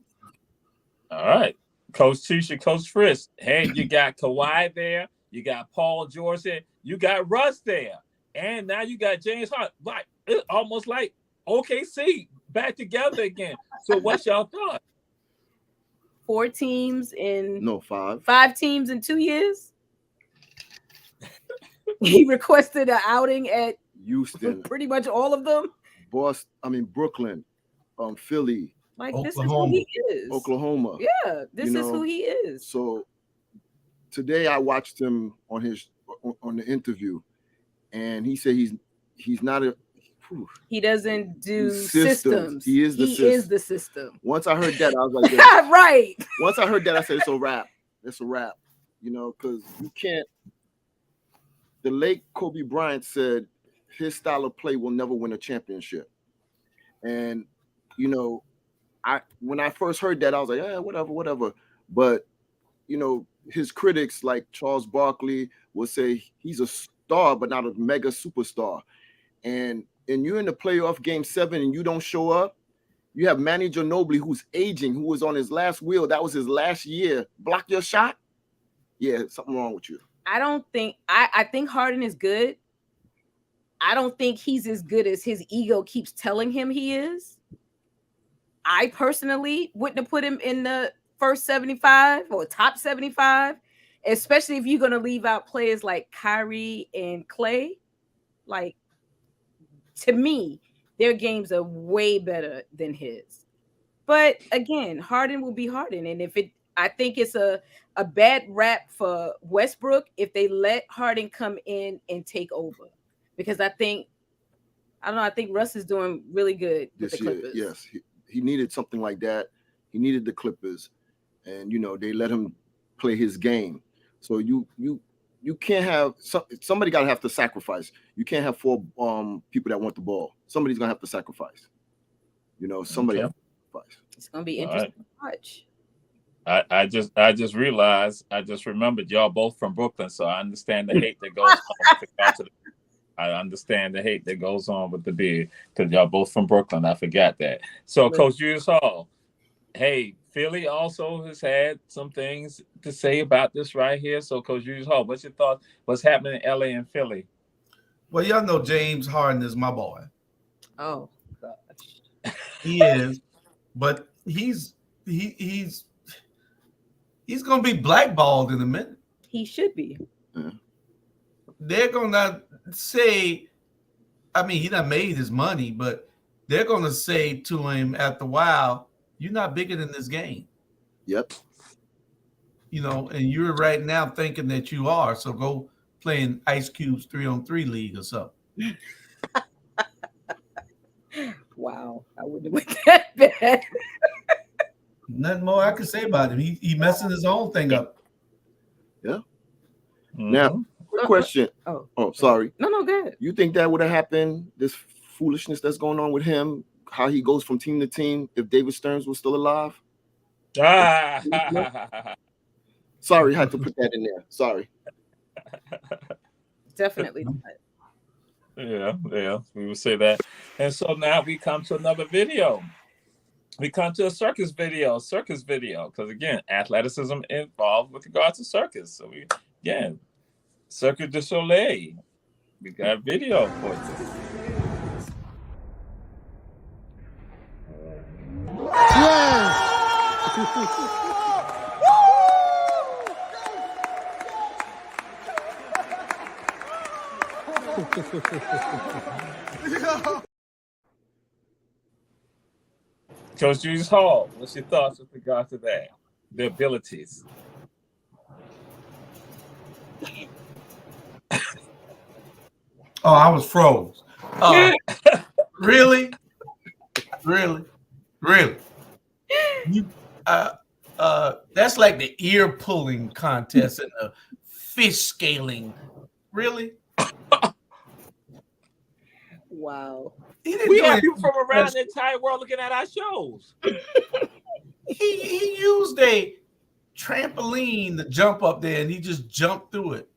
All right. Coach Tisha, Coach Fritz. Hey, you got Kawhi there. You got Paul George there. You got Russ there. And now you got James Harden. Like, it's almost like OKC back together again. So what's y'all thought? 4 teams in No, 5. 5 teams in 2 years. He requested an outing at Houston, pretty much all of them. Brooklyn, Philly, Like, Oklahoma. this is who he is. Oklahoma. Yeah, this is who he is. So today I watched him on the interview, and he said he's not a. He doesn't do systems. He is the system. Once I heard that, I was like, yeah. Right. Once I heard that, I said, it's a wrap. It's a wrap. You know, because you can't. The late Kobe Bryant said his style of play will never win a championship. And, you know, when I first heard that, I was like, yeah, whatever. But, you know, his critics like Charles Barkley will say he's a star, but not a mega superstar. And you're in the playoff game 7 and you don't show up. You have Manny Ginobili, who's aging, who was on his last wheel. That was his last year. Block your shot. Yeah, something wrong with you. I think Harden is good. I don't think he's as good as his ego keeps telling him he is. I personally wouldn't have put him in the first 75 or top 75, especially if you're going to leave out players like Kyrie and Clay. Like, to me, their games are way better than his. But again, Harden will be Harden. And I think it's a bad rap for Westbrook if they let Harden come in and take over. Because I think Russ is doing really good with the Clippers. Yes, he needed something like that. He needed the Clippers, and you know they let him play his game. So you can't have somebody got to have to sacrifice. You can't have 4 people that want the ball. Somebody's gonna have to sacrifice. You know, somebody has to sacrifice. It's gonna be interesting to watch. I just realized, I just remembered y'all both from Brooklyn, so I understand the hate that goes on. I understand the hate that goes on with the beard because y'all both from Brooklyn. I forgot that. So, Coach Julius Hall, hey, Philly also has had some things to say about this right here. So, Coach Julius Hall, what's your thoughts? What's happening in LA and Philly? Well, y'all know James Harden is my boy. Oh gosh, he is, but he's gonna be blackballed in a minute. He should be. They're gonna say, I mean, he done made his money, but they're gonna say to him after a while, "You're not bigger than this game." Yep. You know, and you're right now thinking that you are. So go play in Ice Cube's 3-on-3 league or something. Wow, I wouldn't have went that bad. Nothing more I can say about him. He messing his own thing up. Yeah. Now, quick question. Oh, sorry. No, good. You think that would have happened? This foolishness that's going on with him, how he goes from team to team, if David Stearns was still alive? Sorry, I had to put that in there. Sorry. Definitely not. Yeah, we would say that. And so now we come to another video. we come to a circus video, because again, athleticism involved with regards to circus. So Cirque du Soleil. We got a video for you. Coach Julius Hall, what's your thoughts with regard to that? The abilities. Oh, I was froze. Really? You, that's like the ear pulling contest and the fish scaling. Really? Wow. We have people from around the entire world looking at our shows. He used a trampoline to jump up there, and he just jumped through it.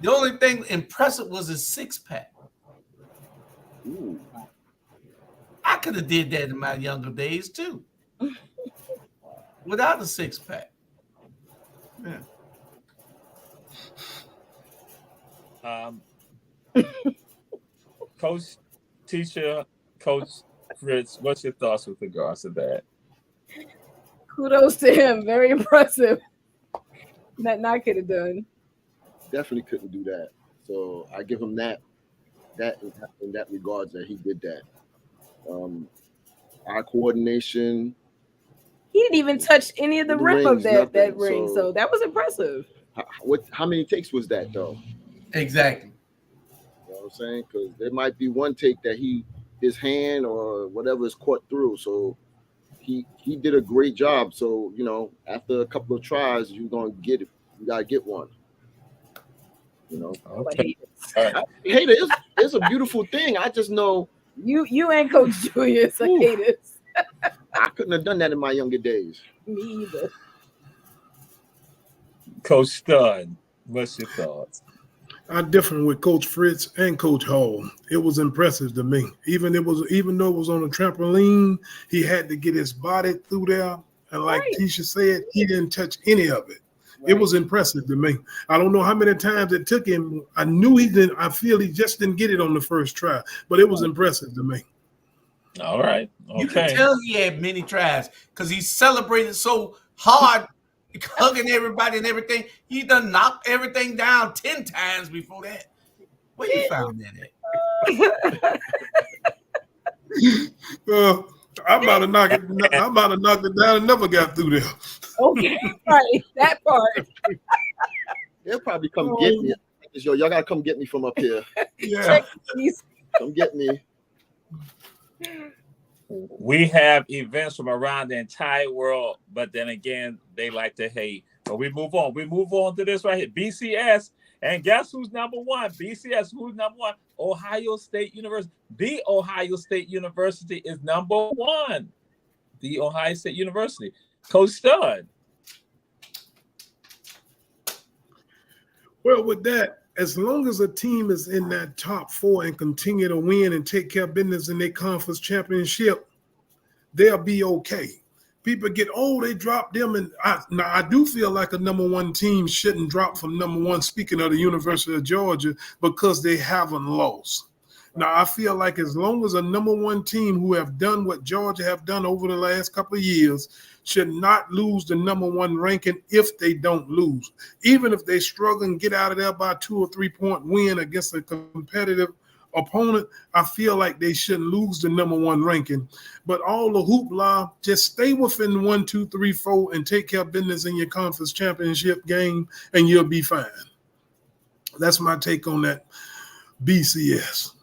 The only thing impressive was his six-pack. Ooh. I could have did that in my younger days too, without a six-pack. Yeah. Coach Fritz, what's your thoughts with regards to that? Kudos to him. Very impressive. Not could have done. Definitely couldn't do that. So I give him that in that regards that he did that. Eye coordination. He didn't even touch any of the rim of that ring, so that was impressive. How many takes was that though? Exactly. You know what I'm saying? Because there might be one take that his hand or whatever is caught through. So he did a great job. So after a couple of tries, you're gonna get it. You gotta get one. Okay. Hey, it's a beautiful thing. I just know you and Coach Julius are haters. I couldn't have done that in my younger days. Me either. Coach Stud, what's your thoughts? I'm different with Coach Fritz and Coach Hall. It was impressive to me. Even though it was on a trampoline, he had to get his body through there. And like Tisha said, he didn't touch any of it. Right. It was impressive to me. I don't know how many times it took him. I knew he didn't. I feel he just didn't get it on the first try, but it was impressive to me. All right. Okay. You can tell he had many tries because he celebrated so hard, hugging everybody and everything. He done knocked everything down 10 times before that. Where you found that at? I'm about to knock it down and never got through there. Okay, right. That part. They'll probably come get me. Y'all gotta come get me from up here. Yeah. Come get me. We have events from around the entire world, but then again, they like to hate. But we move on. We move on to this right here. BCS. And guess who's number one? BCS, who's number one? Ohio State University. The Ohio State University is number one. The Ohio State University. Coach Stud. Well, with that, as long as a team is in that top four and continue to win and take care of business in their conference championship, they'll be okay. People get, they dropped them. And I do feel like a number one team shouldn't drop from number one, speaking of the University of Georgia, because they haven't lost. Now, I feel like as long as a number one team who have done what Georgia have done over the last couple of years should not lose the number one ranking if they don't lose. Even if they struggle and get out of there by 2 or 3 point win against a competitive opponent, I feel like they shouldn't lose the number one ranking. But all the hoopla, just stay within 1, 2, 3, 4 and take care of business in your conference championship game, and you'll be fine. That's my take on that BCS.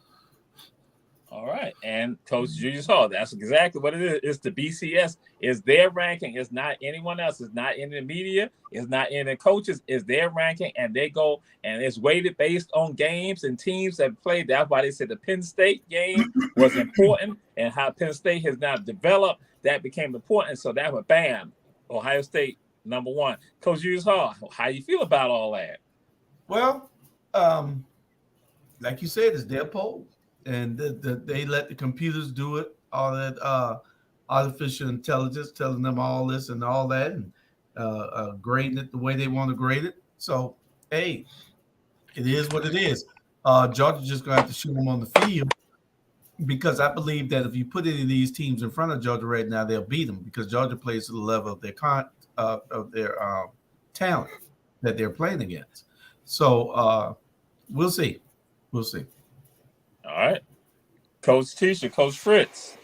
All right. And Coach Julius Hall, that's exactly what it is. It's the BCS. It's their ranking. It's not anyone else. It's not in the media. It's not in the coaches. It's their ranking. And they go, and it's weighted based on games and teams that played. That's why they said the Penn State game was important, and how Penn State has now developed, that became important. So that was bam, Ohio State number one. Coach Julius Hall, how you feel about all that? Well, like you said, it's their poll. And they let the computers do it, all that artificial intelligence telling them all this and all that, and grading it the way they want to grade it. So, hey, it is what it is. Georgia's just going to have to shoot them on the field, because I believe that if you put any of these teams in front of Georgia right now, they'll beat them, because Georgia plays to the level of their talent that they're playing against. So we'll see. We'll see. All right. Coach Tisha, Coach Fritz.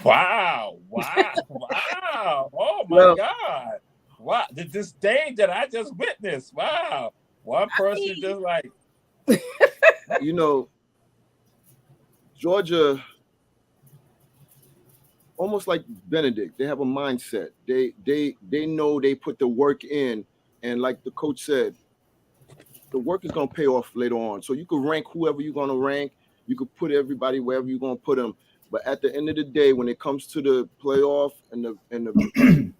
Wow. Oh, my God. Wow. The disdain that I just witnessed. Wow. One person just like. You know, Georgia, almost like Benedict, they have a mindset. They know they put the work in, and like the coach said, the work is going to pay off later on. So you could rank whoever you're going to rank. You could put everybody wherever you're going to put them. But at the end of the day, when it comes to the playoff and the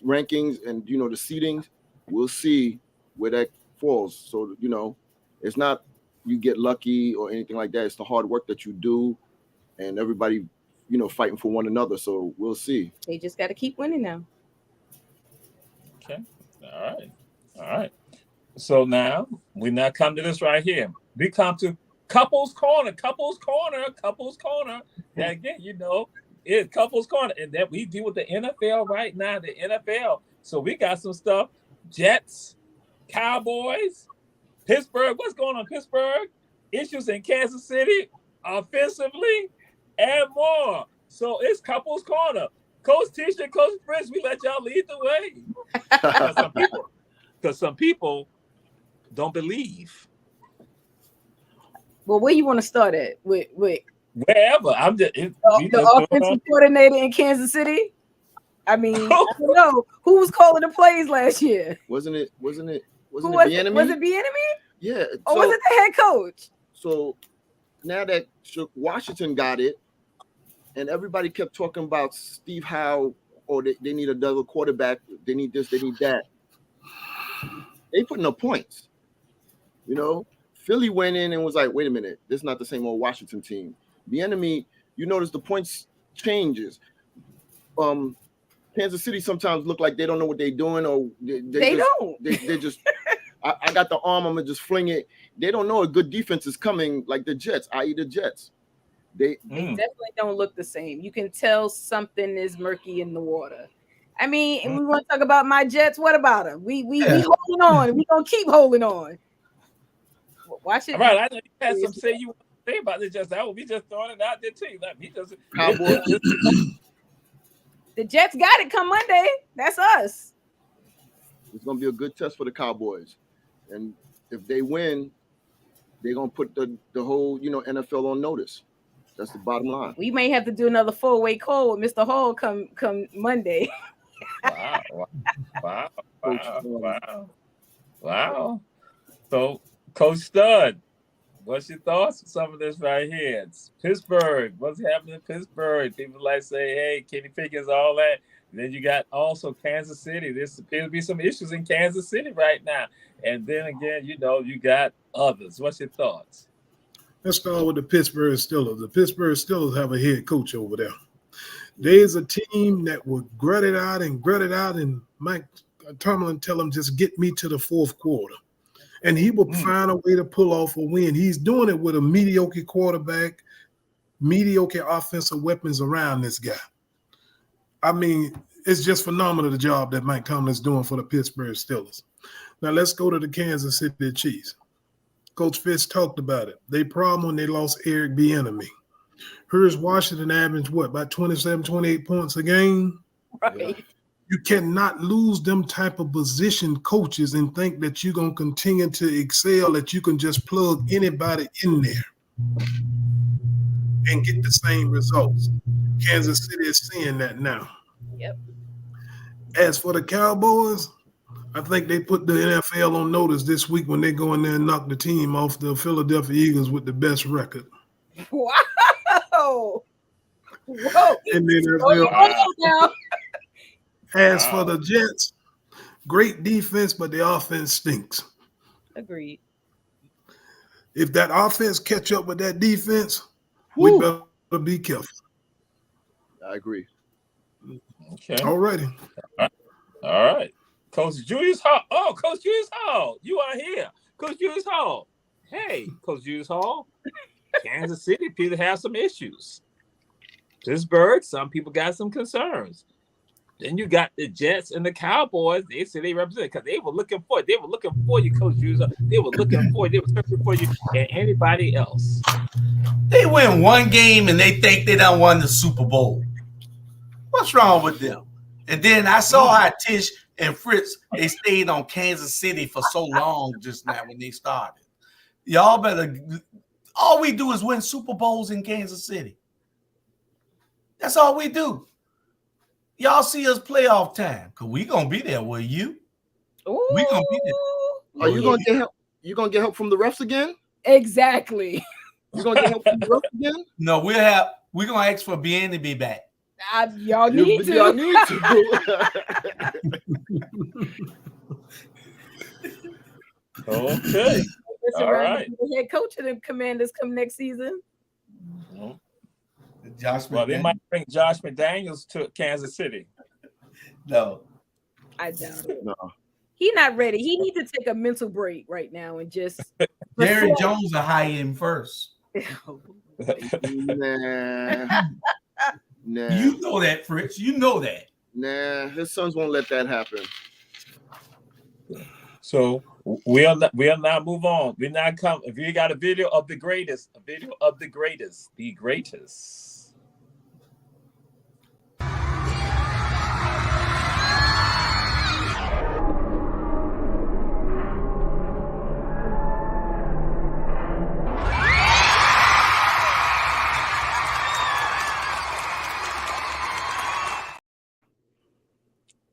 rankings and, you know, the seedings, we'll see where that falls. So, you know, it's not you get lucky or anything like that. It's the hard work that you do, and everybody, you know, fighting for one another. So we'll see. They just got to keep winning now. Okay. All right. So now we now come to this right here. We come to Couples Corner. Now again, you know, it's Couples Corner, and that we deal with the NFL right now. The NFL. So we got some stuff. Jets, Cowboys, Pittsburgh. What's going on, Pittsburgh? Issues in Kansas City, offensively, and more. So it's Couples Corner. Coach Tisha, Coach Fritz, we let y'all lead the way. Because some people don't believe. Well, where you want to start at? With wherever. I'm just the offensive coordinator in Kansas City. I mean, I don't know who was calling the plays last year. Wasn't it Bieniemy? Was it Bieniemy? Yeah. Or was it the head coach? So now that Washington got it, and everybody kept talking about Steve Howe, or they need another quarterback, they need this, they need that. They put no points. You know, Philly went in and was like, wait a minute, this is not the same old Washington team. Bieniemy, you notice the points changes. Kansas City sometimes look like they don't know what they're doing, or they just I got the arm, I'm gonna just fling it. They don't know a good defense is coming, like the Jets, i.e. the Jets. They definitely don't look the same. You can tell something is murky in the water. I mean, and we want to talk about my Jets. What about them? We holding on. We gonna keep holding on. Watch it. All right, I know you had some say you want to say about the Jets. I will be just throwing it out there too. Like me just Cowboys. The Jets got it come Monday. That's us. It's gonna be a good test for the Cowboys, and if they win, they're gonna put the whole NFL on notice. That's the bottom line. We may have to do another 4-way call with Mr. Hall come Monday. Wow. So, Coach Stud, what's your thoughts on some of this right here? It's Pittsburgh. What's happening in Pittsburgh? People like say, hey, Kenny Pickens, all that. And then you got also Kansas City. There appears to be some issues in Kansas City right now. And then again, you got others. What's your thoughts? Let's start with the Pittsburgh Steelers. The Pittsburgh Steelers have a head coach over there. There's a team that will grit it out, and Mike Tomlin tell them, just get me to the fourth quarter. And he will find a way to pull off a win. He's doing it with a mediocre quarterback, mediocre offensive weapons around this guy. I mean, it's just phenomenal, the job that Mike Tomlin's doing for the Pittsburgh Steelers. Now let's go to the Kansas City Chiefs. Coach Fitz talked about it. They problem when they lost Eric Bieniemy. Here's Washington average, about 27, 28 points a game? Right. You cannot lose them type of position coaches and think that you're going to continue to excel, that you can just plug anybody in there and get the same results. Kansas City is seeing that now. Yep. As for the Cowboys, I think they put the NFL on notice this week when they go in there and knock the team off the Philadelphia Eagles with the best record. Wow. Whoa. In the NFL. As for the Jets, great defense, but the offense stinks. Agreed. If that offense catch up with that defense, we better be careful. I agree. Okay. Alrighty. All right. Coach Julius Hall. Oh, Coach Julius Hall. You are here. Coach Julius Hall. Hey, Coach Julius Hall. Kansas City, people have some issues. Pittsburgh, some people got some concerns. Then you got the Jets and the Cowboys. They say they represent because they were looking for it. They were looking for you, Coach Julius. They were looking for you. They were searching for you and anybody else. They win one game and they think they done won the Super Bowl. What's wrong with them? And then I saw how Tish and Fritz, they stayed on Kansas City for so long just now when they started. Y'all better, all we do is win Super Bowls in Kansas City. That's all we do. Y'all see us playoff time, because we going to be there, will you? Ooh. We going to be there. Are you going to get help? You going to get help from the refs again? Exactly. You going to get help from the refs again? No, we're going to ask for BN to be back. Y'all need to. Y'all need to. Okay. All right. The head coach of the Commanders come next season. Well, they might bring Josh McDaniels to Kansas City. No. I doubt it. No. He's not ready. He needs to take a mental break right now and just. Jerry Jones will hire him first. Nah. You know that, Fritz. You know that. Nah, his sons won't let that happen. So we'll now move on. We're not come. If you got a video of the greatest, the greatest.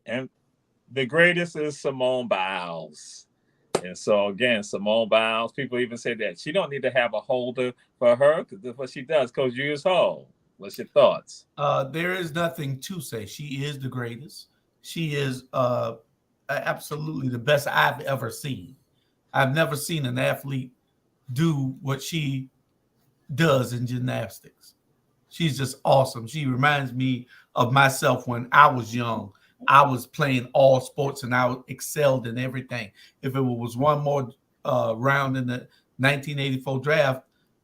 And the greatest is Simone Biles. And so again, Simone Biles, people even say that she don't need to have a holder for her because that's what she does. Coach Julius Hall, what's your thoughts? There is nothing to say. She is the greatest. She is absolutely the best I've ever seen. I've never seen an athlete do what she does in gymnastics. She's just awesome. She reminds me of myself when I was young. I was playing all sports and I excelled in everything. If it was one more round in the 1984 draft,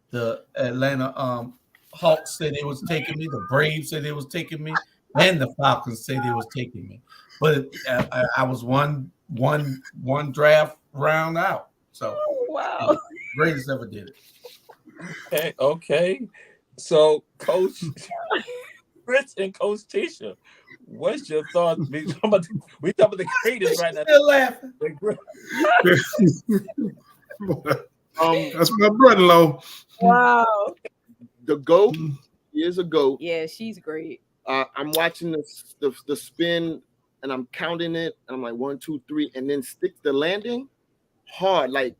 the Atlanta Hawks said they was taking me, the Braves said they was taking me, and the Falcons said they was taking me. But I was one draft round out. So wow, greatest ever did it. Okay. So Coach Fritz and Coach Tisha, what's your thoughts? We talking about the greatest right now. Still laughing. That's my brother-in-law. Wow. The GOAT is a GOAT. Yeah, she's great. I'm watching the spin and I'm counting it and I'm like 1, 2, 3, and then stick the landing hard, like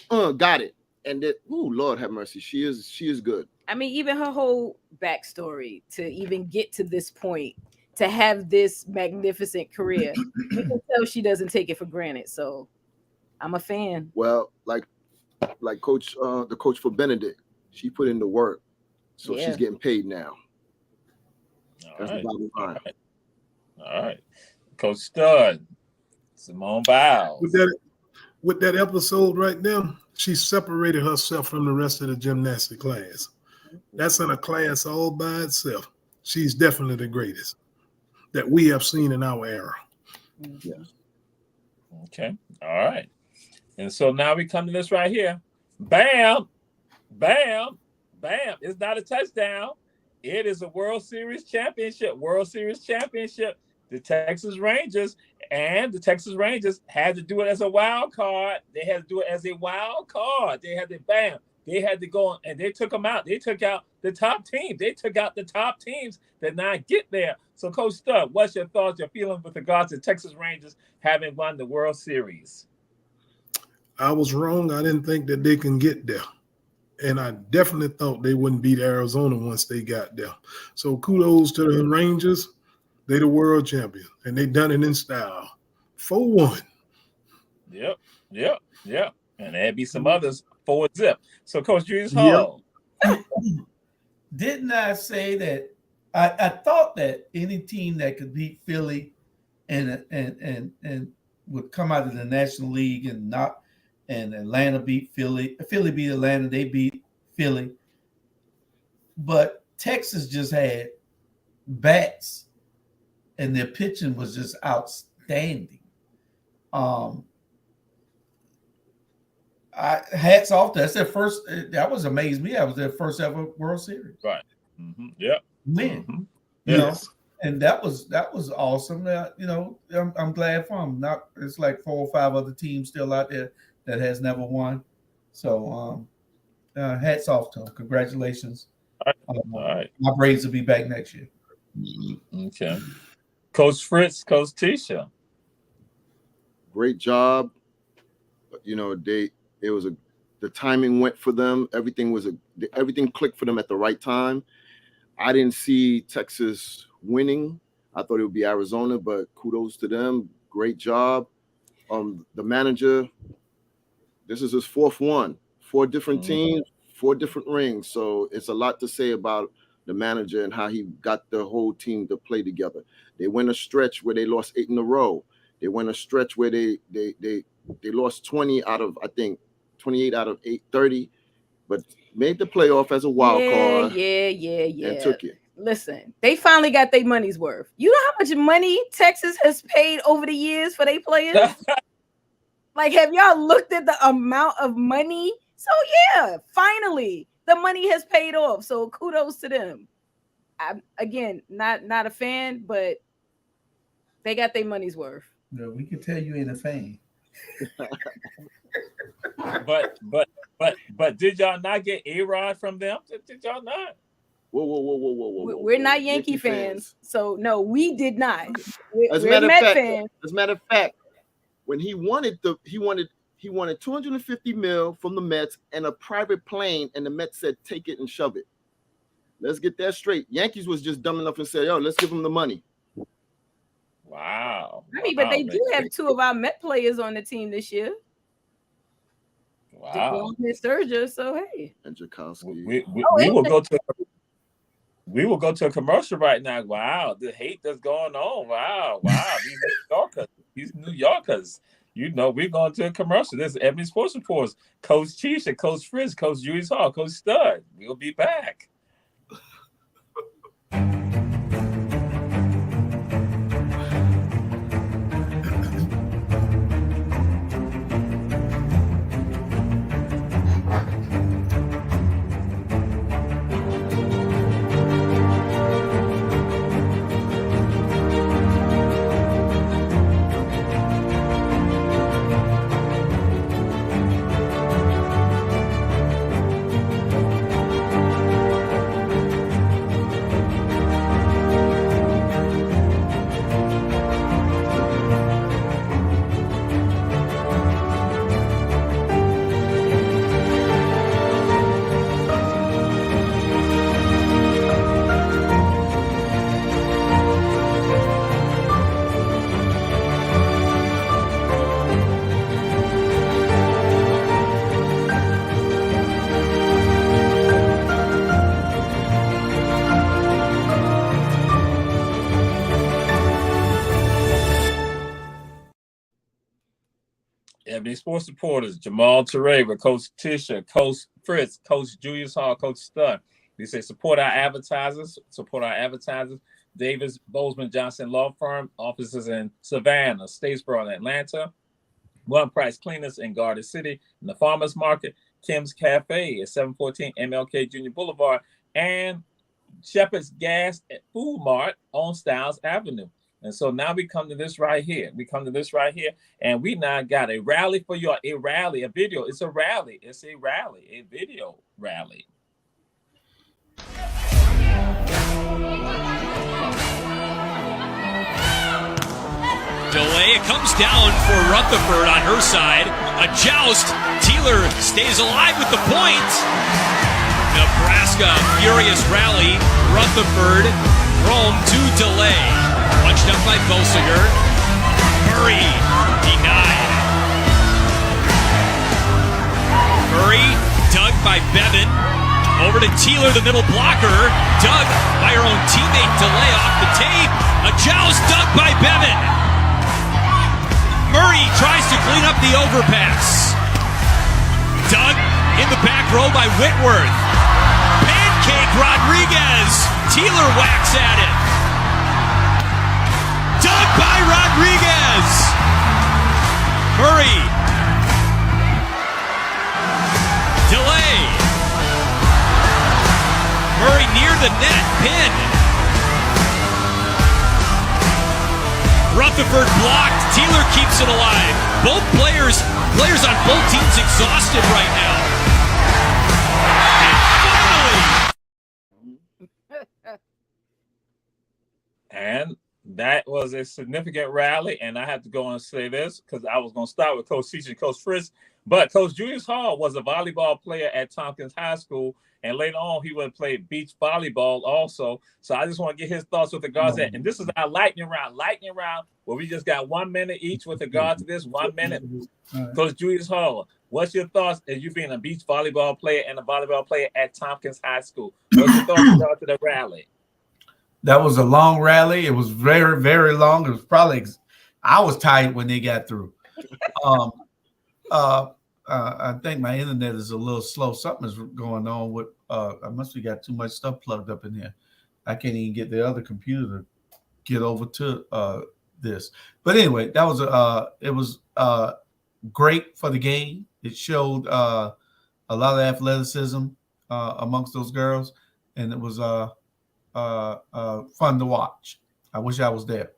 got it. And then, Lord have mercy, she is good. I mean, even her whole backstory to even get to this point, to have this magnificent career, you can tell she doesn't take it for granted. So I'm a fan. Well, like coach, the coach for Benedict, she put in the work, so she's getting paid now. That's the bottom line. All right. Coach Stud, Simone Biles. With that episode right now, she separated herself from the rest of the gymnastic class. That's in a class all by itself. She's definitely the greatest that we have seen in our era. Yeah. Okay. All right. And so now we come to this right here. Bam, bam, bam. It's not a touchdown. It is a World Series championship. The Texas Rangers had to do it as a wild card. They had to do it as a wild card. They had to bam. They had to go and they took them out. They took out the top teams. They took out the top teams that not get there. So, Coach Stud, what's your thoughts, your feelings with regards to Texas Rangers having won the World Series? I was wrong. I didn't think that they can get there. And I definitely thought they wouldn't beat Arizona once they got there. So kudos to the Rangers. They the world champion, and they done it in style. 4-1. Yep. And there'd be some others 4-0. So, Coach Julius Hall. Didn't I say that I thought that any team that could beat Philly and would come out of the National League and Atlanta beat Philly beat Atlanta, they beat Philly. But Texas just had bats, and their pitching was just outstanding. Hats off. That's their first. That was amazed me. That was their first ever World Series. Right. Mm-hmm. Yep. Win. Mm-hmm. You Yes. know, and that was awesome. I'm glad for them. It's like 4 or 5 other teams still out there that has never won. So hats off to them. Congratulations. All right. My Braves will be back next year. Okay. Coach Fritz, Coach Tisha. Great job. You know, the timing went for them. Everything clicked for them at the right time. I didn't see Texas winning. I thought it would be Arizona, but kudos to them. Great job. The manager, this is his 4th one. 4 different teams, 4 different rings. So it's a lot to say about the manager and how he got the whole team to play together. They went a stretch where they lost 8 in a row. They went a stretch where they lost 28 out of 30, but made the playoff as a wild card. Yeah. And took it. Listen, they finally got their money's worth. You know how much money Texas has paid over the years for their players? Like, have y'all looked at the amount of money? So yeah, finally the money has paid off. So kudos to them. I'm again not a fan, but they got their money's worth. No, we can tell you ain't a fan. But did y'all not get A-Rod from them? Did y'all not? Whoa. We're not Yankee fans. So no, we did not. As a We're matter Met of fans. As a matter of fact, when he wanted 250 mil from the Mets and a private plane, and the Mets said, take it and shove it. Let's get that straight. Yankees was just dumb enough and said, yo, let's give him the money. Wow. I mean, but they do have 2 of our Met players on the team this year. Wow. And Sturgeon, so hey. And Jakowski. We will go to a commercial right now. Wow, the hate that's going on. Wow. These New Yorkers. You know, we're going to a commercial. This is Ebony Sports Reporters. Coach Tisha, Coach Fritz, Coach Julius Hall, Coach Stud. We'll be back. Ebony Sports Reporters, Jamal Teray with Coach Tisha, Coach Fritz, Coach Julius Hall, Coach Stud. We say support our advertisers. Davis Bozeman Johnson Law Firm, offices in Savannah, Statesboro, and Atlanta. One Price Cleaners in Garden City, in the Farmers Market, Kim's Cafe at 714 MLK Junior Boulevard, and Shepherd's Gas at Food Mart on Stiles Avenue. And so now we come to this right here. And we now got a rally for you. A video. It's a rally, a video rally. Delay, it comes down for Rutherford on her side. A joust. Teeler stays alive with the point. Nebraska, furious rally. Rutherford, Rome to Delay. Punched up by Bolsiger. Murray, denied. Murray, dug by Bevan. Over to Teeler, the middle blocker. Dug by her own teammate DeLay off the tape. A joust dug by Bevan. Murray tries to clean up the overpass. Dug in the back row by Whitworth. Pancake Rodriguez. Teeler whacks at it. Dug by Rodriguez. Murray. Delay. Murray near the net. Pin. Rutherford blocked. Teeler keeps it alive. Both players on both teams exhausted right now. And that was a significant rally. And I have to go and say this because I was going to start with Coach Teach and Coach Fritz. But Coach Julius Hall was a volleyball player at Tompkins High School. And later on, he would play beach volleyball also. So I just want to get his thoughts with regards to that. And this is our lightning round. Lightning round where we just got 1 minute each with regard to this. 1 minute. Coach Julius Hall, what's your thoughts as you being a beach volleyball player and a volleyball player at Tompkins High School? What's your thoughts with regard to the rally? That was a long rally. It was very, very long. It was probably I was tired when they got through. I think my internet is a little slow. Something is going on with I must have got too much stuff plugged up in here. I can't even get the other computer to get over to this. But anyway, that was it was great for the game. It showed a lot of athleticism amongst those girls, and it was fun to watch. I wish I was there.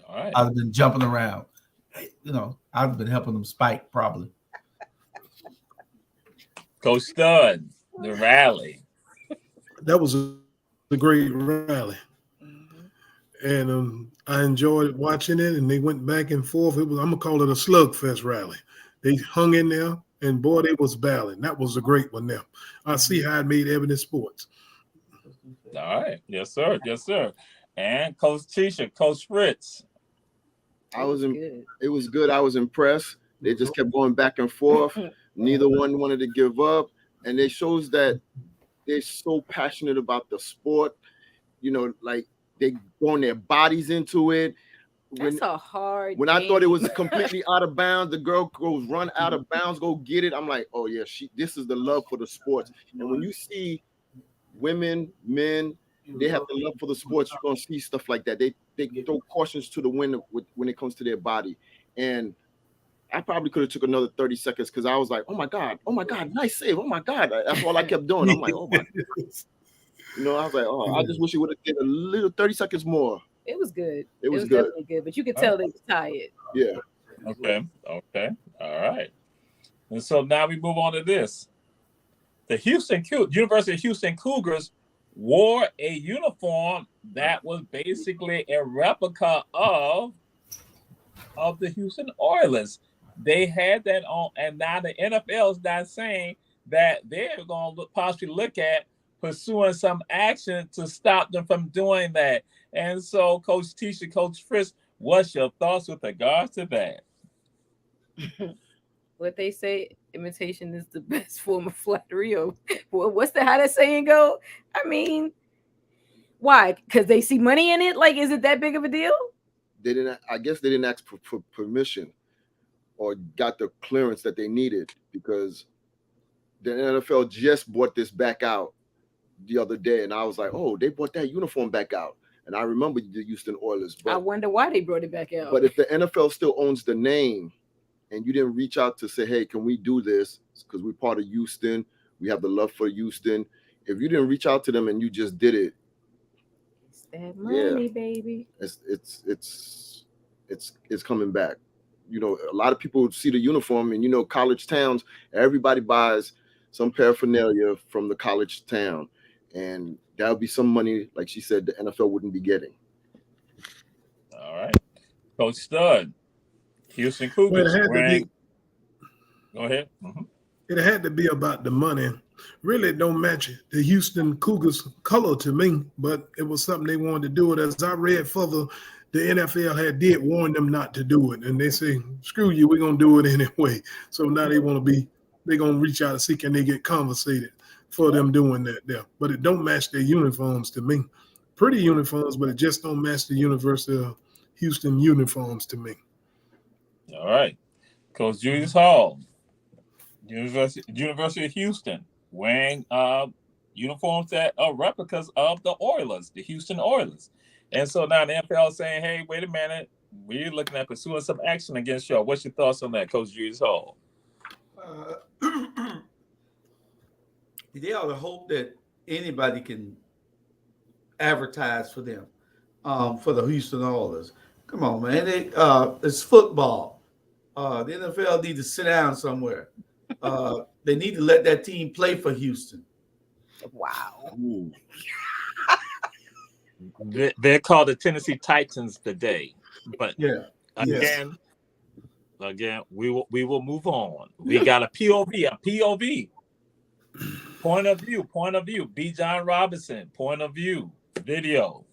All right. I'd have been jumping around. I'd have been helping them spike probably. Coach Stud, the rally. That was a great rally. And I enjoyed watching it, and they went back and forth. I'm going to call it a slugfest rally. They hung in there, and boy, they was battling. That was a great one there. I see how it made Ebony Sports. All right. Yes, sir. Yes, sir. And Coach Tisha, Coach Fritz. It was good. I was impressed. They just kept going back and forth. Neither one wanted to give up. And it shows that they're so passionate about the sport. Like they throwing their bodies into it. That's a hard When game. I thought it was completely out of bounds, the girl goes run out of bounds, go get it. I'm like, oh yeah, this is the love for the sports. And when you see women, men, they have the love for the sports, you're gonna see stuff like that. They throw cautions to the wind when it comes to their body. And I probably could have took another 30 seconds because I was like, oh my God, nice save. Oh my God. That's all I kept doing. I'm like, oh my goodness. I was like, I just wish it would have did a little 30 seconds more. It was good. It was good. Definitely good, but you could tell they was tired. Yeah. Okay. All right. And so now we move on to this. The University of Houston Cougars wore a uniform that was basically a replica of the Houston Oilers. They had that on, and now the NFL is not saying that they're going to possibly look at pursuing some action to stop them from doing that. And so, Coach Tisha, Coach Fritz, what's your thoughts with regards to that? What they say, imitation is the best form of flattery. Or how that saying go? I mean, why? Because they see money in it? Like, is it that big of a deal? I guess they didn't ask for permission or got the clearance that they needed because the NFL just brought this back out the other day. And I was like, oh, they brought that uniform back out. And I remember the Houston Oilers. But I wonder why they brought it back out. But if the NFL still owns the name and you didn't reach out to say, hey, can we do this? Because we're part of Houston. We have the love for Houston. If you didn't reach out to them and you just did it, it's that money, baby. It's coming back. A lot of people see the uniform and, college towns, everybody buys some paraphernalia from the college town. And that would be some money, like she said, the NFL wouldn't be getting. All right. Coach Stud, Houston Cougars. Go ahead. Mm-hmm. It had to be about the money. Really, it don't match the Houston Cougars color to me, but it was something they wanted to do it. As I read further, the NFL did warn them not to do it. And they say, screw you, we're going to do it anyway. So now they're going to reach out and see can they get compensated for them doing that there. But it don't match their uniforms to me. Pretty uniforms, but it just don't match the University of Houston uniforms to me. All right. Coach Julius Hall, University of Houston, wearing uniforms that are replicas of the Oilers, the Houston Oilers. And so now the NFL is saying, hey, wait a minute, we're looking at pursuing some action against y'all. What's your thoughts on that, Coach Julius Hall? They ought to hope that anybody can advertise for them, for the Houston Oilers. Come on, man. It's football. The NFL need to sit down somewhere. They need to let that team play for Houston. Wow. They're called the Tennessee Titans today. But again, we will move on. We got a POV. Point of view. B. John Robinson, point of view, video.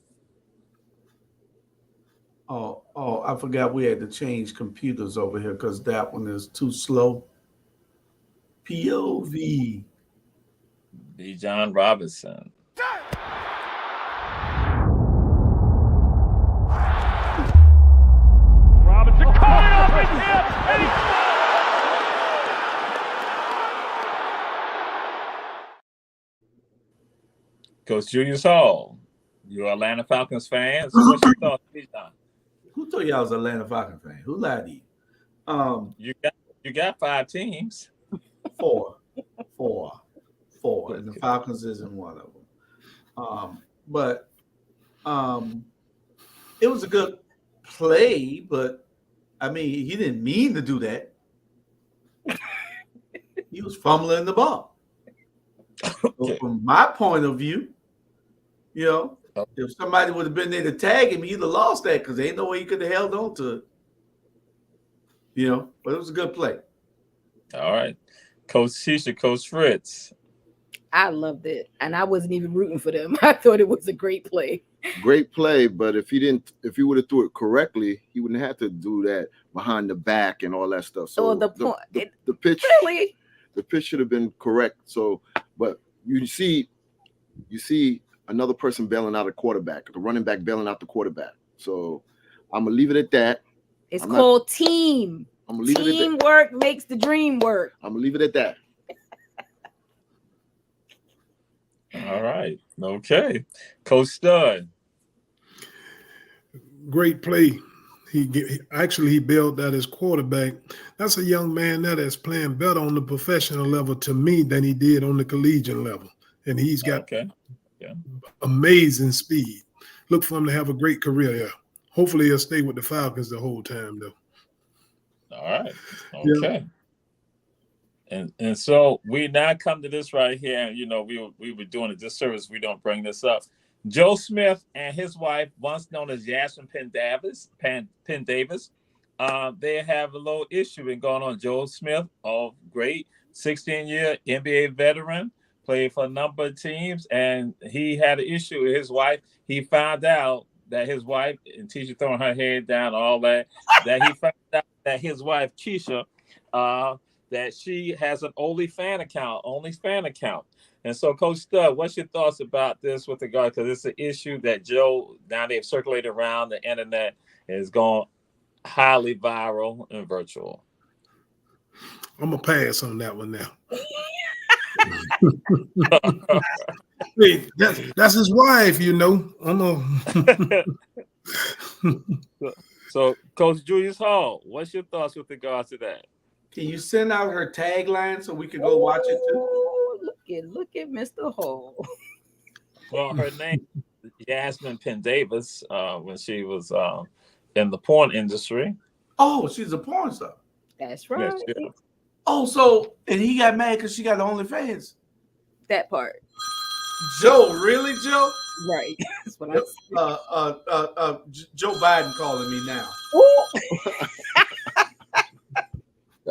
Oh, I forgot we had to change computers over here because that one is too slow. POV. B. John Robinson. Robinson caught it off his hip, and Coach Julius Hall, you're an Atlanta Falcons fan. So what's your thoughts, B. John? Who told you I was an Atlanta Falcons fan? Who lied to you? You got 5 teams. Four, and the Falcons isn't one of them. But it was a good play, but I mean, he didn't mean to do that. He was fumbling the ball. So from my point of view, if somebody would have been there to tag him, he'd have lost that because there ain't no way he could have held on to it. But it was a good play. All right. Coach Tisha, Coach Fritz. I loved it. And I wasn't even rooting for them. I thought it was a great play. Great play, but if he would have threw it correctly, he wouldn't have to do that behind the back and all that stuff. So the pitch, really? The pitch should have been correct. So, but you see another person bailing out a quarterback, the running back bailing out the quarterback. So I'm gonna leave it at that. It's called team. Teamwork makes the dream work. I'm gonna leave it at that. All right. Okay. Coach Stud. Great play. He bailed out his quarterback. That's a young man that's playing better on the professional level to me than he did on the collegiate level. And he's got amazing speed. Look for him to have a great career here. Hopefully he'll stay with the Falcons the whole time, though. All right. Okay. Yeah. And so we now come to this right here. And, we were doing a disservice. We don't bring this up. Joe Smith and his wife, once known as Yasmin Penn Davis, they have a little issue been going on. Joe Smith, great 16-year NBA veteran, played for a number of teams, and he had an issue with his wife. He found out that his wife, and Tisha throwing her head down, all that he found out that his wife, Keisha, that she has an OnlyFans account. And so, Coach Stud, what's your thoughts about this with regard, because it's an issue that Joe, now they've circulated around the internet, is going highly viral and virtual. I'm going to pass on that one now. Hey, that's his wife, So, Coach Julius Hall, what's your thoughts with regards to that? Can you send out her tagline so we can go watch it too? Look at Mr. Hall. Well, her name is Yasmin Penn Davis when she was in the porn industry. Oh, she's a porn star. That's right. Yes, yeah. Oh, so and he got mad because she got OnlyFans. That part. Joe, really, Joe? Right. That's what I said. Joe Biden calling me now.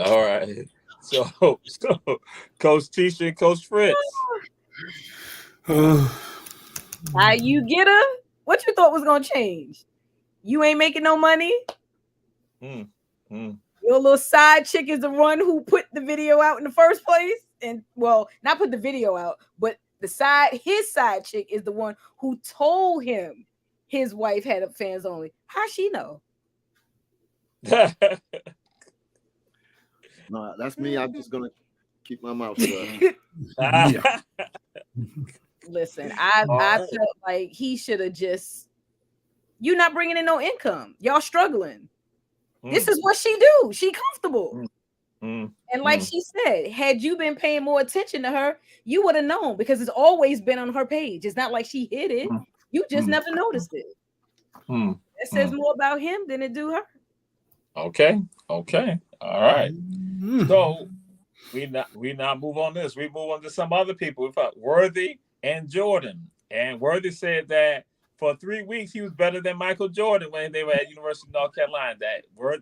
All right. So Coach Tisha and Coach Fritz. How you get her? What you thought was gonna change? You ain't making no money. Your little side chick is the one who put the video out in the first place. and not put the video out, but his side chick is the one who told him his wife had a fans only. How she know? No, that's me. I'm just gonna keep my mouth shut. Listen, I felt like he should have just. You not bringing in no income. Y'all struggling. This is what she do. She comfortable. And like she said, had you been paying more attention to her, you would have known, because it's always been on her page. It's not like she hid it. You just never noticed it. It says more about him than it do her. Okay. All right. So we not move on this. We move on to some other people. We thought Worthy and Jordan. And Worthy said that for 3 weeks he was better than Michael Jordan when they were at University of North Carolina.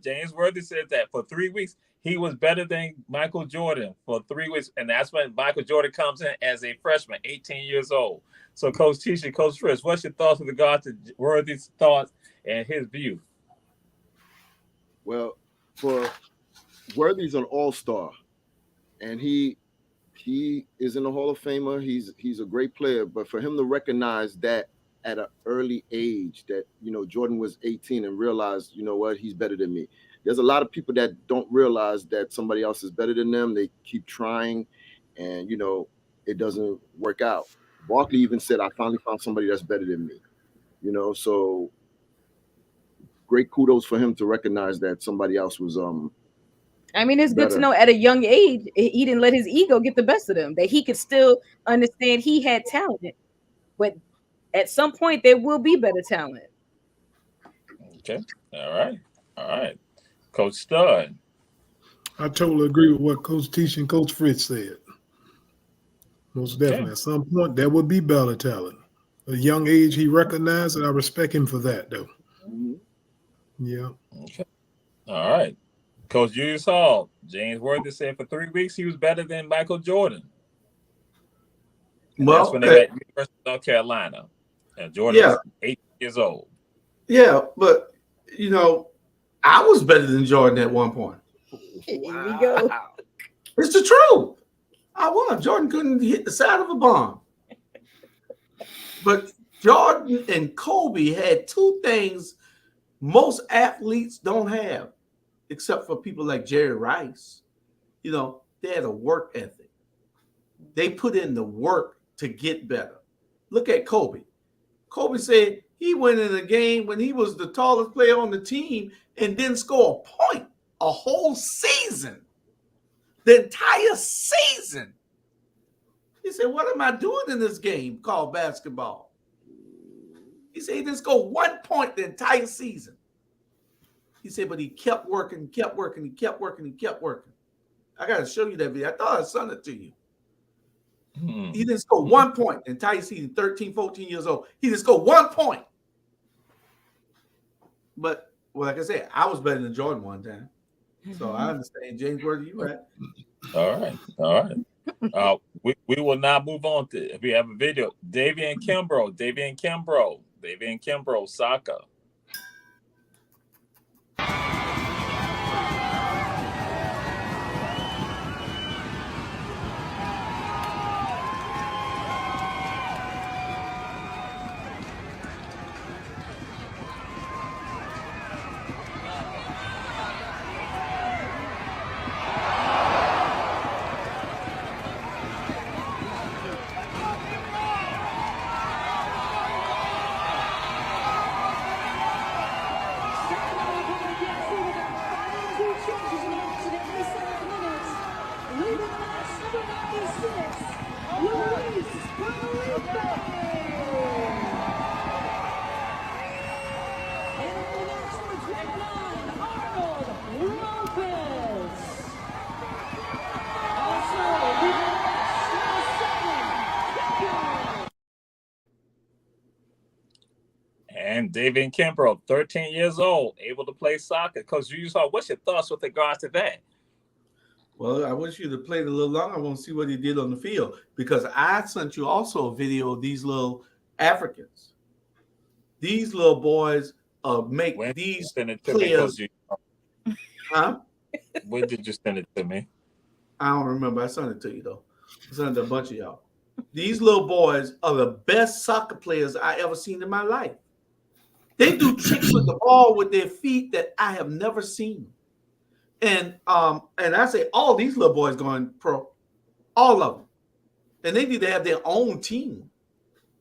James Worthy said that for 3 weeks he was better than Michael Jordan for 3 weeks, and that's when Michael Jordan comes in as a freshman, 18 years old. So, Coach Tisha, Coach Fritz, what's your thoughts with regard to Worthy's thoughts and his view? Well, for Worthy's an all-star, and he is in the Hall of Famer. He's a great player, but for him to recognize that at an early age, that Jordan was 18 and realized, what, he's better than me. There's a lot of people that don't realize that somebody else is better than them. They keep trying, and it doesn't work out. Barkley even said, "I finally found somebody that's better than me." So great kudos for him to recognize that somebody else was I mean, it's good to know at a young age he didn't let his ego get the best of him, that he could still understand he had talent, but at some point there will be better talent. Okay. All right. Coach Stud. I totally agree with what Coach Tisha and Coach Fritz said. Most definitely. At some point, there will be better talent. At a young age, he recognized, and I respect him for that, though. Yeah. Okay. All right. Coach Julius Hall. James Worthy said for 3 weeks he was better than Michael Jordan. And that's when they were at University of North Carolina. And Jordan was 8 years old. Yeah, but I was better than Jordan at one point. Here we go. It's the truth. I was. Jordan couldn't hit the side of a bomb. But Jordan and Kobe had two things most athletes don't have, except for people like Jerry Rice. They had a work ethic. They put in the work to get better. Look at Kobe. Kobe said he went in a game when he was the tallest player on the team and didn't score a point a whole season. The entire season. He said, "What am I doing in this game called basketball?" He said he didn't score 1 point the entire season. He said, but he kept working. I got to show you that video. I thought I sent it to you. He didn't score 1 point the entire season, 13, 14 years old. He didn't score 1 point. But, like I said, I was better than Jordan one time. So I understand. James Worthy, you right. All right. We will now move on to, if we have a video, Davian Kimbrough, soccer. And Davian Kimbrough, 13 years old, able to play soccer. Coach Julius Hall, what's your thoughts with regards to that? Well, I wish you'd have played a little longer. I want to see what he did on the field, because I sent you also a video of these little Africans. These little boys make these players. Huh? When did you send it to me? I don't remember. I sent it to you, though. It's under a bunch of y'all. These little boys are the best soccer players I ever seen in my life. They do tricks with the ball with their feet that I have never seen. And I say all these little boys going pro, all of them. And they need to have their own team.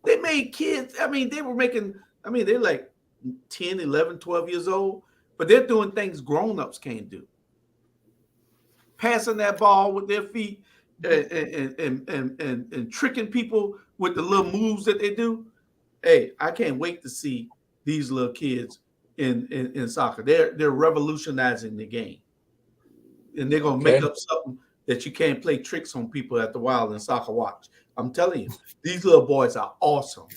They made kids. I mean, they're like 10, 11, 12 years old, but they're doing things grown-ups can't do. Passing that ball with their feet and tricking people with the little moves that they do. Hey, I can't wait to see these little kids in soccer. They're revolutionizing the game. And they're gonna make up something that you can't play tricks on people at the Wild and Soccer Watch. I'm telling you, these little boys are awesome.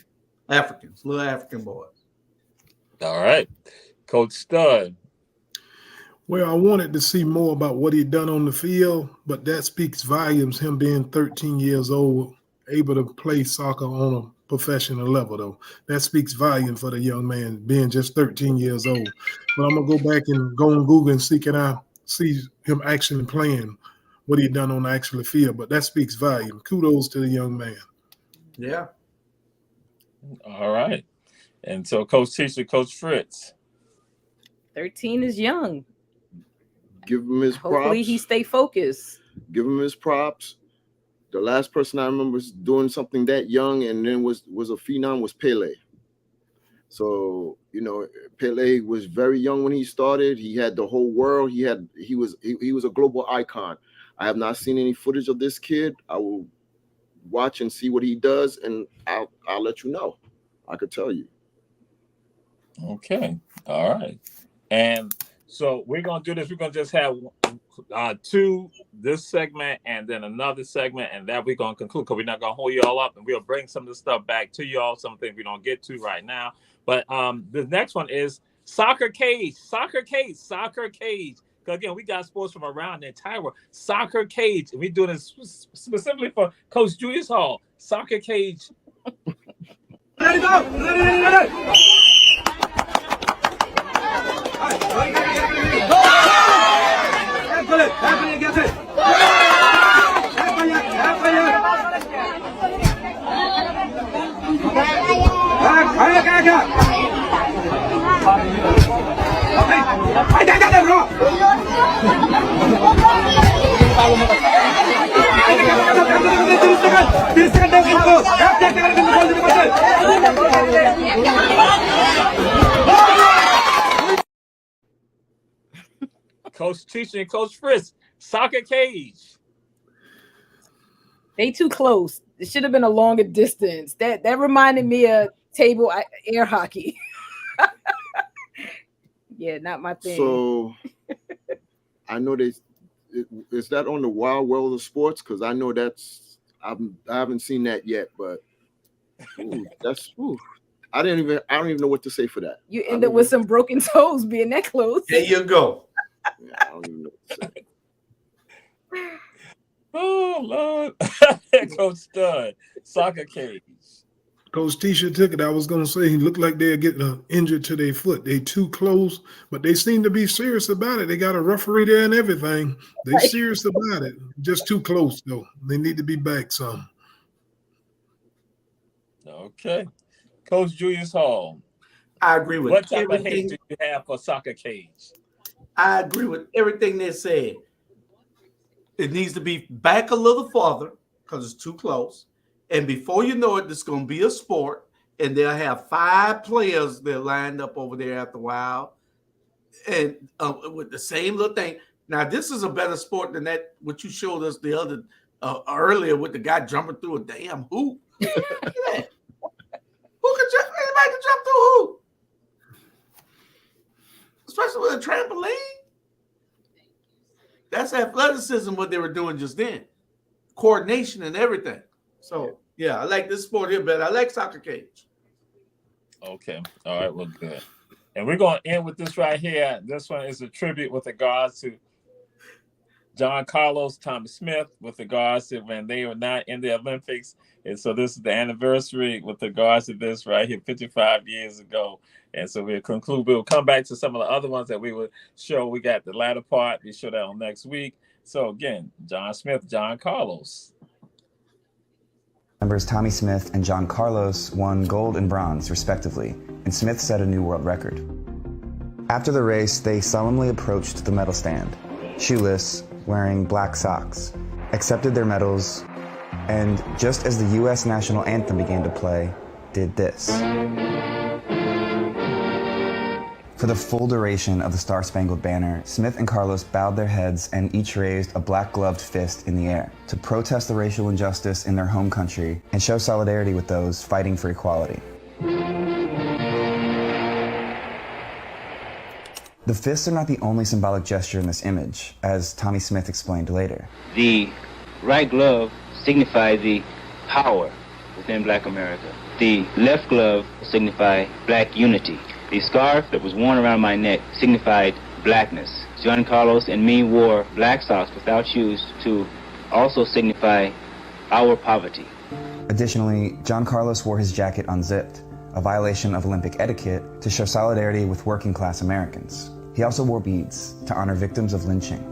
Little African boys. All right. Coach Stud. Well, I wanted to see more about what he'd done on the field, but that speaks volumes, him being 13 years old, able to play soccer on a professional level, though. That speaks volumes for the young man, being just 13 years old. But I'm going to go back and go on Google and see him actually playing what he'd done on the actual field. But that speaks volume. Kudos to the young man. Yeah. All right. And so, Coach Fritz. 13 is young. Give him his props. Hopefully he stay focused. Give him his props. The last person I remember doing something that young and then was a phenom was Pele. So, Pele was very young when he started. He had the whole world. He was a global icon. I have not seen any footage of this kid. I will watch and see what he does, and I'll let you know. I could tell you. Okay. All right. And so we're going to do this. We're going to just have this segment and then another segment, and that we're going to conclude because we're not going to hold you all up, and we'll bring some of the stuff back to you all, something we don't get to right now. But the next one is Soccer Cage. Because, again, we got sports from around the entire world. Soccer Cage. And we're doing this specifically for Coach Julius Hall. Soccer Cage. Ready, go! Ready! Coach Tisha and Coach Fritz, Soccer Cage. They too close. It should have been a longer distance. That reminded me of table air hockey. Yeah, not my thing. So I know is that on the Wild World of Sports? Because I know I haven't seen that yet, but I don't even know what to say for that. You end up with some broken toes being that close. There you go. Yeah, I don't even know what to say. Oh, Lord. Coach Stud, Soccer Cage. Coach Tisha took it. I was going to say he looked like they're getting injured to their foot. They too close, but they seem to be serious about it. They got a referee there and everything. They serious about it. Just too close, though. They need to be back some. Okay. Coach Julius Hall. I agree with what type everything. of hate do you have for Soccer Cage? I agree with everything they said. It needs to be back a little farther because it's too close. And before you know it, it's going to be a sport, and they'll have 5 players that lined up over there at the Wild, and with the same little thing. Now, this is a better sport than that what you showed us the other earlier with the guy jumping through a damn hoop. Look at that. Who can jump? Anybody can jump through a hoop, especially with a trampoline. That's athleticism, what they were doing just then, coordination and everything. So, yeah, I like this sport here better. I like Soccer Cage. Okay. All right. Well, good. And we're going to end with this right here. This one is a tribute with regards to John Carlos, Tommy Smith, with regards to when they were not in the Olympics. And so this is the anniversary with regards to this right here, 55 years ago. And so we'll conclude. We'll come back to some of the other ones that we will show. We got the latter part. We show that on next week. So, again, John Smith, John Carlos. Members Tommy Smith and John Carlos won gold and bronze, respectively, and Smith set a new world record. After the race, they solemnly approached the medal stand, shoeless, wearing black socks, accepted their medals, and just as the U.S. national anthem began to play, did this. For the full duration of the Star-Spangled Banner, Smith and Carlos bowed their heads and each raised a black-gloved fist in the air to protest the racial injustice in their home country and show solidarity with those fighting for equality. The fists are not the only symbolic gesture in this image, as Tommy Smith explained later. The right glove signified the power within Black America. The left glove signified Black unity. The scarf that was worn around my neck signified blackness. John Carlos and me wore black socks without shoes to also signify our poverty. Additionally, John Carlos wore his jacket unzipped, a violation of Olympic etiquette, to show solidarity with working-class Americans. He also wore beads to honor victims of lynching.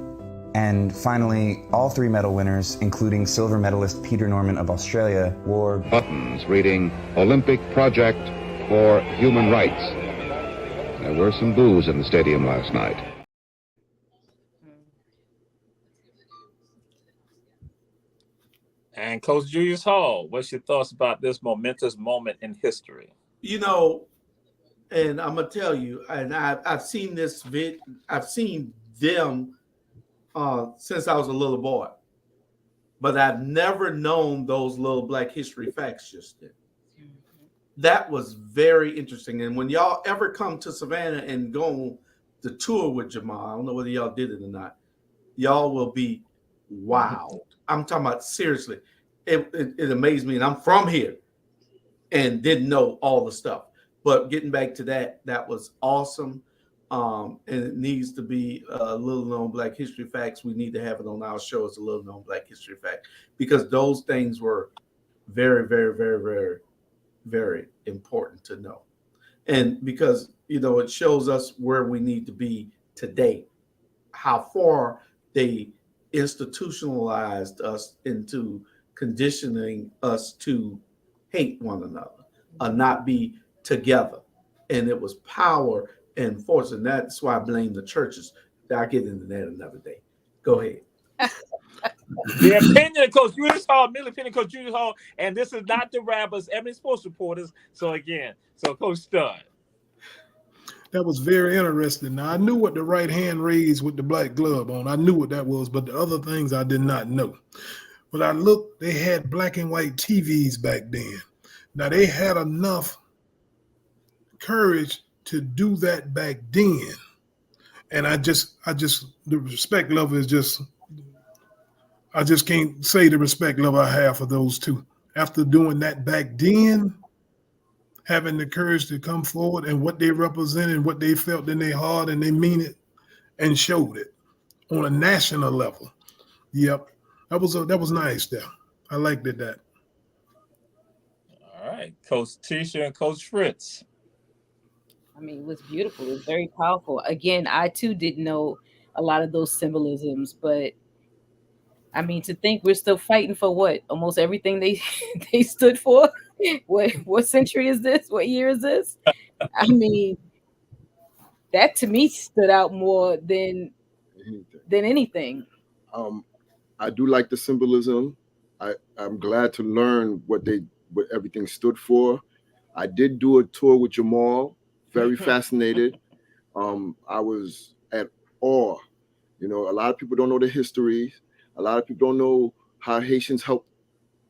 And finally, all three medal winners, including silver medalist Peter Norman of Australia, wore buttons reading Olympic Project for Human Rights. There were some boos in the stadium last night. And Coach Julius Hall, what's your thoughts about this momentous moment in history? You know, and I'm gonna tell you, and I've seen this I've seen them since I was a little boy, but I've never known those little Black history facts just then. That was very interesting. And when y'all ever come to Savannah and go on the tour with Jamal, I don't know whether y'all did it or not, y'all will be wowed. I'm talking about seriously. It amazed me. And I'm from here and didn't know all the stuff. But getting back to that was awesome. And it needs to be a little known Black history facts. We need to have it on our show as a little known Black history fact, because those things were very, very, very, very, very important to know. And because, you know, it shows us where we need to be today, how far they institutionalized us into conditioning us to hate one another, not be together. And it was power and force. And that's why I blame the churches. I'll get into that another day. Go ahead. The opinion of Coach Julius Hall, Millie opinion of Coach Julius Hall, and this is not the Rabbits, Ebony Sports Reporters. So Coach Stud. That was very interesting. Now, I knew what the right hand raised with the black glove on. I knew what that was, but the other things I did not know. But I looked, they had black and white TVs back then. Now, they had enough courage to do that back then. And I just, the respect level is just, I just can't say the respect level I have for those two. After doing that back then, having the courage to come forward and what they represent and what they felt in their heart, and they mean it and showed it on a national level. Yep, that was nice there. I liked it that. All right, Coach Tisha and Coach Fritz. I mean, it was beautiful. It was very powerful. Again, I too didn't know a lot of those symbolisms, but I mean, to think we're still fighting for what? Almost everything they stood for. What century is this? What year is this? I mean, that to me stood out more than anything. I do like the symbolism. I'm glad to learn what everything stood for. I did do a tour with Jamal. Very fascinated. I was at awe. You know, a lot of people don't know the history. A lot of people don't know how Haitians helped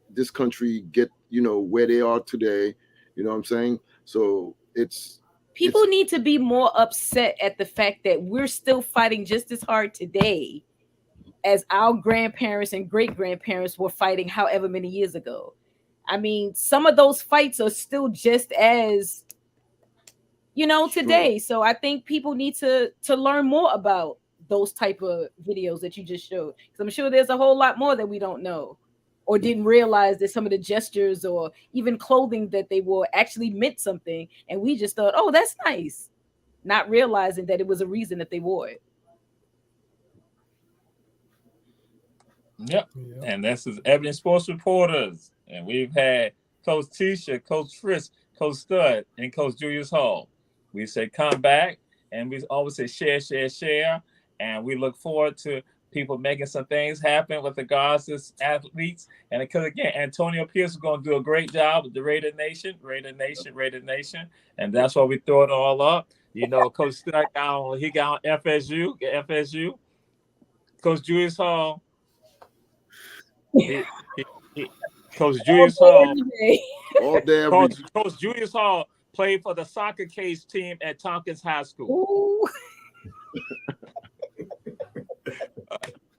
this country get, you know, where they are today. You know what I'm saying? So people need to be more upset at the fact that we're still fighting just as hard today as our grandparents and great-grandparents were fighting however many years ago. I mean, some of those fights are still just as, you know, today. So I think people need to learn more about those type of videos that you just showed. Because I'm sure there's a whole lot more that we don't know or didn't realize that some of the gestures or even clothing that they wore actually meant something. And we just thought, oh, that's nice. Not realizing that it was a reason that they wore it. Yep. And this is Ebony Sports Reporters. And we've had Coach Tisha, Coach Fritz, Coach Stud, and Coach Julius Hall. We say come back, and we always say share, share, share. And we look forward to people making some things happen with regards to athletes. And because, again, Antonio Pierce is going to do a great job with the Raider Nation. And that's why we throw it all up. You know, Coach Stud got on FSU. Coach Julius Hall. Coach Julius Hall. Coach Julius Hall played for the soccer cage team at Tompkins High School.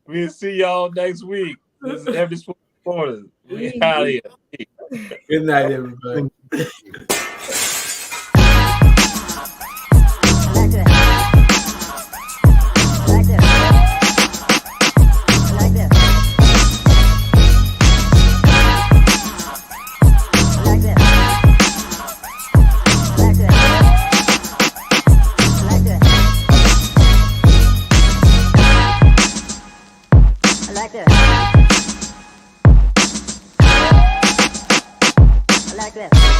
We'll see y'all next week. This is Ebony Sports Reporters. We out here. Good night, everybody. Like this.